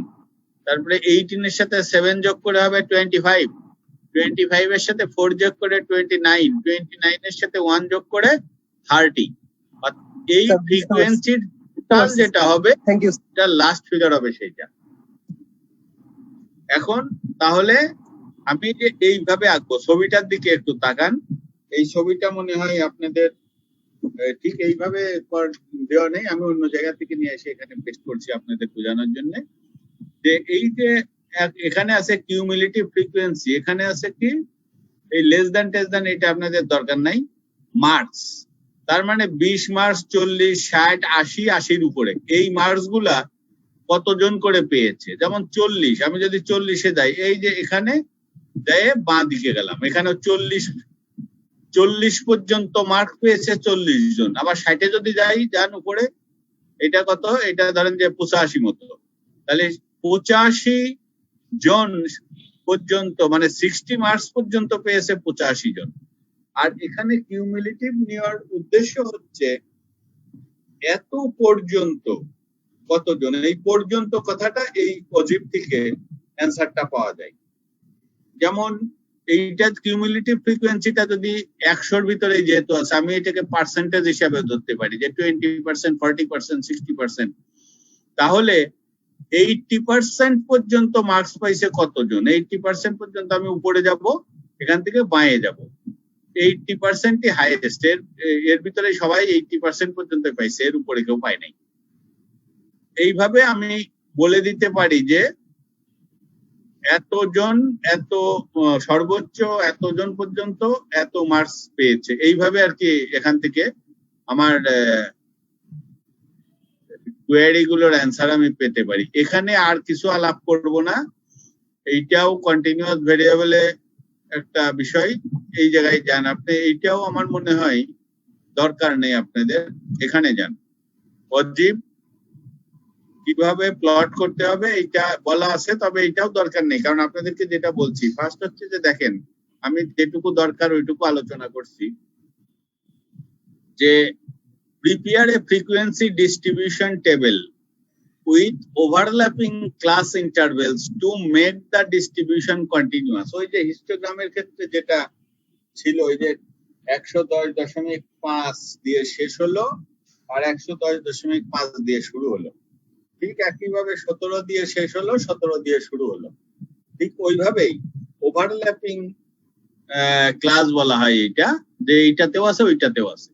তারপরে 18 এর সাথে 7 যোগ করে হবে 25, 25 এর সাথে 4 যোগ করে 29, 29 এর সাথে 1 যোগ করে 30। আর এই Sir, ফ্রিকোয়েন্সির টোটাল যেটা হবে Thank you. এটা লাস্ট ফিগার হবে সেইটা। এখন তাহলে আমি যে এইভাবে আঁকবো, ছবিটার দিকে একটু তাকান। এই ছবিটা মনে হয় আপনাদের ঠিক এইভাবে দেওয়া নেই, আমি অন্য জায়গা থেকে নিয়ে এসে এখানে পেস্ট করছি আপনাদের বোঝানোর জন্য। যে এই যে এখানে আছে কিউমুলেটিভ ফ্রিকোয়েন্সি, এখানে আছে কি এই লেস দ্যান টেস দ্যান, এটা আপনাদের দরকার নাই। মার্কস, তার মানে 20 মার্কস, 40, 60, 80, 80-র উপরে এই মার্কস গুলা কতজন করে পেয়েছে। যেমন 40, আমি যদি 40-এ যাই, এই যে এখানে যাই বাঁ দিকে গেলাম, এখানে 40 পর্যন্ত মার্ক পেয়েছে 40 জন। আবার 60-এ যদি যান উপরে, এটা কত, এটা ধরেন যে 85 মতো, তাহলে 85 জন পর্যন্ত, মানে 60 মার্কস পর্যন্ত পেয়েছে 85 জন। আর এখানে কিউমুলেটিভ নেওয়ার উদ্দেশ্য হচ্ছে এত পর্যন্ত কতজন, এই পর্যন্ত কথাটা এই অজীব থেকে অ্যান্সারটা পাওয়া যায়। যেমন এইটা কিউমুলেটিভ ফ্রিকোয়েন্সিটা যদি 100-র ভিতরে যেহেতু আছে, আমি এটাকে পার্সেন্টেজ হিসাবে ধরতে পারি যে 20%, 40%, 60%। তাহলে 80% পর্যন্ত মার্কস পাইছে কতজন, 80% পর্যন্ত আমি উপরে যাব, এখান থেকে বাঁয়ে যাব, 80%ই হাইয়েস্ট। এর ভিতরে সবাই 80% পর্যন্ত পাইছে, এর উপরে কেউ পায় নাই। এইভাবে আমি বলে দিতে পারি যে এতজন, এত সর্বোচ্চ এতজন পর্যন্ত এত মার্কস পেয়েছে। এইভাবে আর কি এখান থেকে আমার কোয়েরি গুলোর অ্যান্সার আমি পেতে পারি। এখানে আর কিছু আলাপ করব না, এইটাও কন্টিনিউয়াস ভেরিয়েবলে একটা বিষয়, এই জায়গায় যান আপনি। এইটাও আমার মনে হয় দরকার নেই আপনাদের, এখানে যান। অজীব কিভাবে প্লট করতে হবে এটা বলা আছে, তবে এটাও দরকার নেই, কারণ আপনাদেরকে যেটা বলছি, ফার্স্ট হচ্ছে যে দেখেন আমি যেটুকু দরকার ওইটুকু আলোচনা করছি, যে prepare a frequency distribution table with overlapping class intervals to make the distribution continuous। ওই যে হিস্টোগ্রামের ক্ষেত্রে যেটা ছিল, ওই যে 110.5 দিয়ে শেষ হলো আর 110.5 দিয়ে শুরু হলো, ঠিক একইভাবে 17 দিয়ে শেষ হলো, 17 দিয়ে শুরু হলো, ঠিক ওইভাবেই ওভারল্যাপিং ক্লাস বলা হয় এইটা, যে এইটাতেও আছে ওইটাতেও আছে।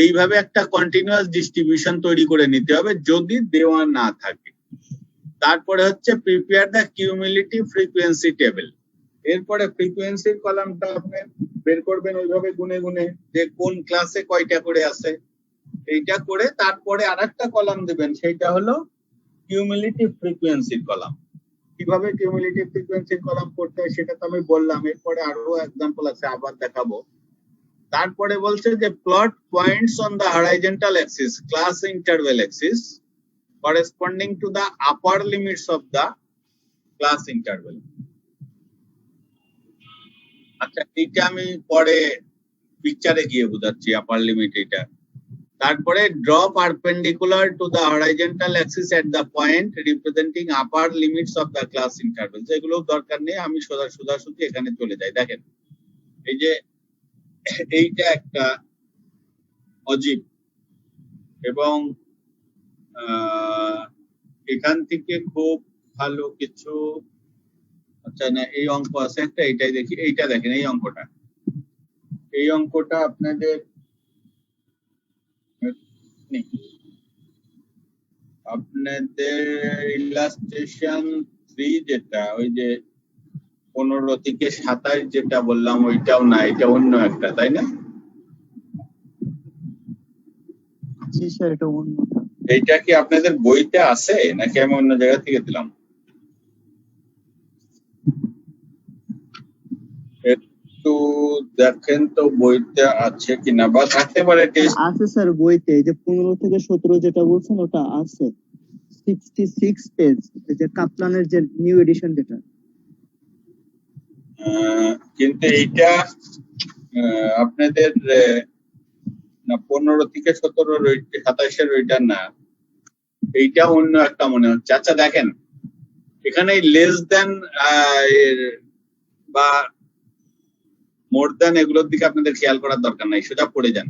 এইভাবে একটা কন্টিনিউয়াস ডিস্ট্রিবিউশন তৈরি করে নিতে হবে যদি দেওয়া না থাকে। তারপরে হচ্ছে prepare the cumulative frequency table. এরপরে ফ্রিকোয়েন্সির কলামটা আপনি বের করবেন ওইভাবে গুনে গুনে, যে কোন ক্লাসে কয়টা করে আছে, এইটা করে তারপরে আরেকটা কলাম দিবেন, সেইটা হলো কিউমুলেটিভ ফ্রিকোয়েন্সির কলাম। কিভাবে কিউমুলেটিভ ফ্রিকোয়েন্সির কলাম করতে হয় সেটা তো আমি বললাম, এরপরে আরো এক্সাম্পল আছে, আবার দেখাবো। তারপরে বলছে যে plot points on the horizontal Axis class interval Axis corresponding to the upper limits of the class interval। আচ্ছা, এটা আমি পরে পিকচারে গিয়ে বোঝাচ্ছি আপার লিমিট এটা। তারপরে draw perpendicular to the horizontal axis at the point representing upper limits of the class interval। এগুলো দরকার নেই, আমি সোজাসুজি এখানে চলে যাই। দেখেন এই যে এইটা একটা অজীব, এবং এখান থেকে খুব ভালো কিছু, আচ্ছা না এই অঙ্ক আছে একটা, এইটাই দেখি, এইটা দেখেন, এই অঙ্কটা আপনাদের ইলাস্ট্রেশন 3 যেটা, ওই যে 15 থেকে 27 যেটা বললাম ওইটাও না, এটা অন্য একটা, তাই না? জি স্যার, এটা অন্য। এইটা কি আপনাদের বইতে আছে নাকি আমি অন্য জায়গা থেকে দিলাম? একটু দেখেন তো বইতে আছে কিনা, বা থাকতে পারে টেস্ট। আছে স্যার বইতে, এই যে 15 থেকে 17 যেটা বলছেন ওটা আছে, 66 পেজ, এই যে কাপলানের যে নিউ এডিশন যেটা। কিন্তু এইটা আপনাদের না 15 থেকে 17 27 ওইটা না, এইটা অন্য একটা মনে হচ্ছে। আচ্ছা দেখেন এখানে লেস দেন বা মোর দ্যান এগুলোর দিকে আপনাদের খেয়াল করার দরকার নাই, সোজা পড়ে যান।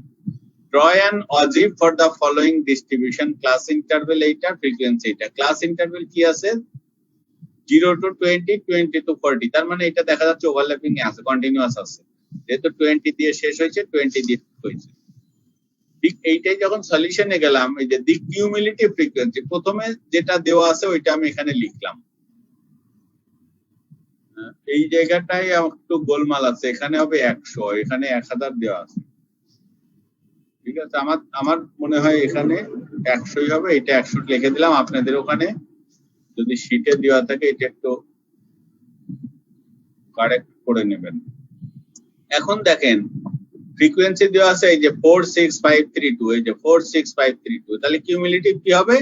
Draw an ogive for the following distribution, class interval এইটা, frequency এটা। class interval কি আছে? 0 to 20, 20 to 40, তার মানে এটা দেখা যাচ্ছে ওভারল্যাপিং এ আছে, কন্টিনিউয়াস আছে। যেহেতু 20 দিয়ে শেষ হয়েছে, 20 দিয়ে শুরু হয়েছে। ঠিক এইটাই যখন সলিউশনে গেলাম, এই যে দি কিউমুলেটিভ ফ্রিকোয়েন্সি, প্রথমে যেটা দেওয়া আছে ওইটা আমি এখানে লিখলাম। এই জায়গাটায় একটু গোলমাল আছে, এখানে হবে 100, এখানে 1000 দেওয়া আছে। ঠিক আছে, আমার মনে হয় এখানে 100ই হবে, এটা 100 লিখে দিলাম। আপনাদের ওখানে যদি শীটে দেওয়া থাকে এটা একটু কারেক্ট করে নেবেন। এখন দেখেন ফ্রিকোয়েন্সি দেওয়া আছে এই যে 46532, এই যে 46532, তাহলে কিউমুলেটিভ কি হবে?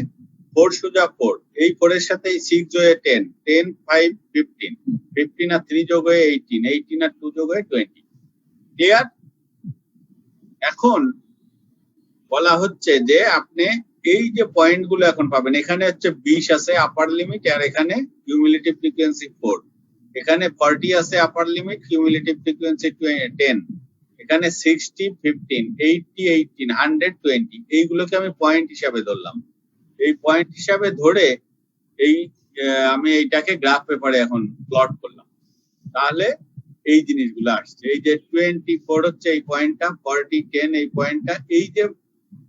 4 সোজা 4, এই 4 এর সাথে 6 যোগে 10, 10 5 15, 15 আর 3 যোগ হয়ে 18, 18 আর 2 যোগ হয়ে 20। ক্লিয়ার? এখন বলা হচ্ছে যে আপনি এই যে পয়েন্ট গুলো এখন পাবেন, এখানে হচ্ছে 20 আছে আপার লিমিট, আর এখানে কিউমুলেটিভ ফ্রিকোয়েন্সি 4, এখানে 40 আছে আপার লিমিট, কিউমুলেটিভ ফ্রিকোয়েন্সি 10, এখানে 60 15, 80 18, 120, এইগুলোকে আমি পয়েন্ট হিসাবে ধরলাম। এই পয়েন্ট হিসাবে ধরে এই আমি এইটাকে গ্রাফ পেপারে এখন প্লট করলাম, তাহলে এই জিনিসগুলো আসছে। এই যে 24 হচ্ছে এই পয়েন্টটা, 40 10 এই পয়েন্টটা, এই যে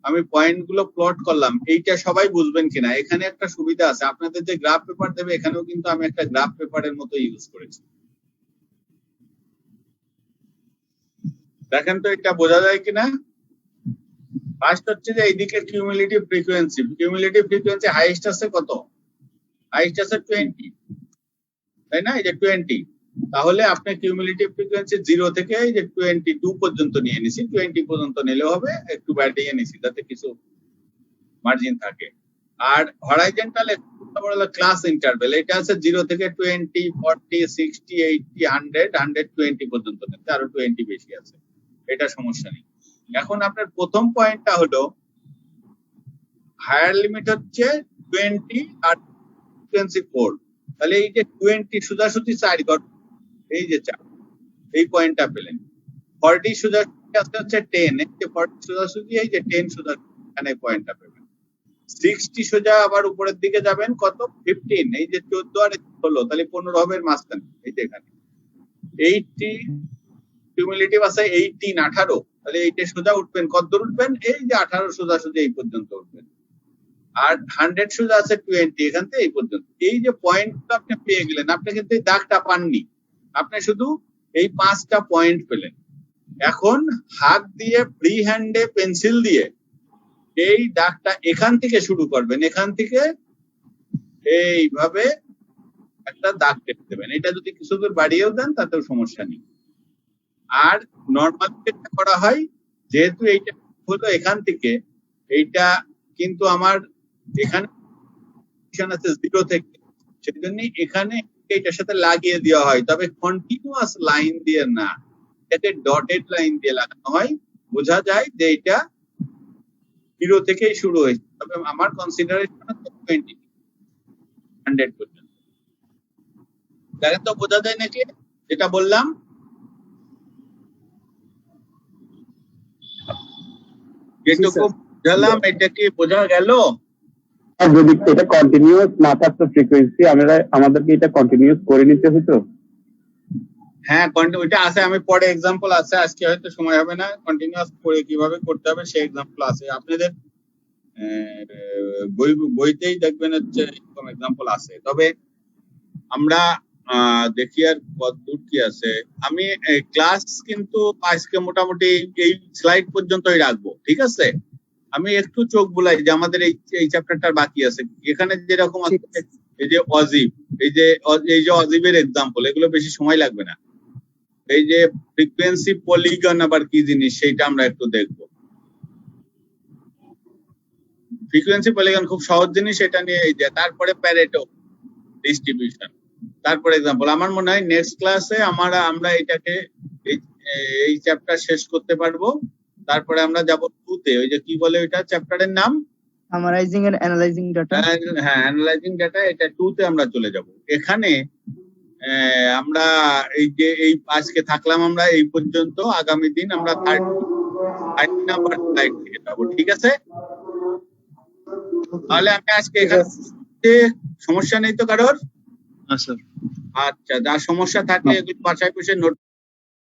আমি পয়েন্টগুলো প্লট করলাম, এইটা সবাই বুঝবেন কিনা। এখানে একটা সুবিধা আছে, আপনাদের যে গ্রাফ পেপার দেবে এখানেও কিন্তু আমি একটা গ্রাফ পেপারের মতো ইউজ করেছি। দেখেন তো এটা বোঝা যায় কিনা। ফার্স্ট হচ্ছে যে এইদিকে কিউমুলেটিভ ফ্রিকোয়েন্সি হাইয়েস্ট আছে কত? হাইয়েস্ট আছে 20, তাই না? এই যে 20, তাহলে আপনি কিউমুলেটিভ ফ্রিকোয়েন্সি 0 থেকে এই যে 22 পর্যন্ত নিয়ে নিছি, 20 পর্যন্ত নিলেও হবে, একটু বাড়িয়ে নিছি যাতে কিছু মার্জিন থাকে। আর হরাইজন্টাল ক্লাস ইন্টারভেল, এটা আছে 0 থেকে 20 40 60 80 100 120 পর্যন্ত নিতে, আরো 20 বেশি আছে, এটা সমস্যা নেই। এখন আপনার প্রথম পয়েন্টটা হলো হায়ার লিমিট হচ্ছে 20 আর ফ্রিকোয়েন্সি 4, তাহলে এই যে 20 সোজাসুজি 4 ঘর, এই যে 4, এই পয়েন্টটা পেলেন। 40 সোজাসুজি আসতে হচ্ছে 10, এই যে 40 সোজাসুজি, এই যে 10 সোজাসুজি, এখানে পয়েন্টটা পেলেন। 60 সোজা আবার উপরের দিকে যাবেন কত? 15, এই যে 14 আর 16, তাহলে 15 হবে মাঝখানে, এই যে এখানে। 80 কিউমুলেটিভ আছে 18 18, তাহলে এইটা সোজা উঠবেন, কত দূর উঠবেন? এই যে 18 সোজাসুজি এই পর্যন্ত উঠবেন। আর 100 সোজা আছে 20, এখান থেকে এই পর্যন্ত। এই যে পয়েন্টটা আপনি পেয়ে গেলেন, আপনি কিন্তু এই দাগটা পাননি, আপনি শুধু এই 5টা পয়েন্ট পেলেন। এখন হাত দিয়ে ফ্রি হ্যান্ডে পেন্সিল দিয়ে এই দাগটা এখান থেকে শুরু করবেন, এখান থেকে এইভাবে একটা দাগ কেটে দেবেন। এটা যদি কিছু দূর বাড়িয়েও দেন তাতেও সমস্যা নেই। আর নর্মাল যেটা করা হয়, যেহেতু এইটা হলো এখান থেকে, এইটা কিন্তু আমার এখানে আছে 0 থেকে, সেজন্য এখানে এইটার সাথে লাগিয়ে দেওয়া হয়, তবে কন্টিনিউয়াস লাইন দিয়ে না, এটাকে ডটেড লাইন দিয়ে লাগানো হয়, বোঝা যায় যে এটা 0 থেকেই শুরু হয়েছে। তবে আমার কনসিডারেশন হচ্ছে 20 100 পর্যন্ত। দেখেন তো বোঝা যায় নাকি যেটা বললাম? যেটুকু বুঝালাম এটা কি বোঝা গেল? আর যদি এটা কন্টিনিউয়াস না থাকতো ফ্রিকোয়েন্সি, আমাদেরকে এটা কন্টিনিউয়াস করে নিতে হতো। হ্যাঁ, ওইটা আছে, আমি পরে এক্সাম্পল আছে, আজকে হয়তো সময় হবে না। কন্টিনিউয়াস করে কিভাবে করতে হবে সেই এক্সাম্পল আছে আপনাদের বইতেই দেখবেন, হচ্ছে এরকম এক্সাম্পল আছে। তবে আমরা দেখি আর কতদূর কি আছে। আমি ক্লাস কিন্তু আজকে মোটামুটি এই স্লাইড পর্যন্তই রাখবো, ঠিক আছে? আমি একটু চোখ বুলাই যে আমাদের এই চ্যাপ্টারটার বাকি আছে। এখানে যেরকম আছে এই যে অজিব, এই যে অজিবের এক্সাম্পল, এগুলো বেশি সময় লাগবে না। এই যে ফ্রিকোয়েন্সি পলিগন আবার কি জিনিস সেইটা আমরা একটু দেখবো। ফ্রিকোয়েন্সি পলিগন খুব সহজ জিনিস, এটা নিয়ে এই যে তারপরে প্যারেটো ডিস্ট্রিবিউশন, তারপরে এক্সাম্পল। আমার মনে হয় নেক্সট ক্লাসে আমরা এটাকে এই চ্যাপ্টার শেষ করতে পারবো। তারপরে আমরা যাব 2 তে, ওই যে কি বলে ওইটা চ্যাপ্টারের নাম, সামারাইজিং এন্ড অ্যানালাইজিং ডাটা। হ্যাঁ, অ্যানালাইজিং ডাটা, এটা 2 তে আমরা চলে যাব। এখানে আমরা এই আজকে থাকলাম আমরা এই পর্যন্ত, আগামী দিন আমরা 30 নাম্বার স্লাইড থেকে যাবো, ঠিক আছে? তাহলে আমি আজকে এখানে সমস্যা নেই তো কারোর? না স্যার। আচ্ছা, যার সমস্যা থাকলে এগুলো বাসায় বসে নোট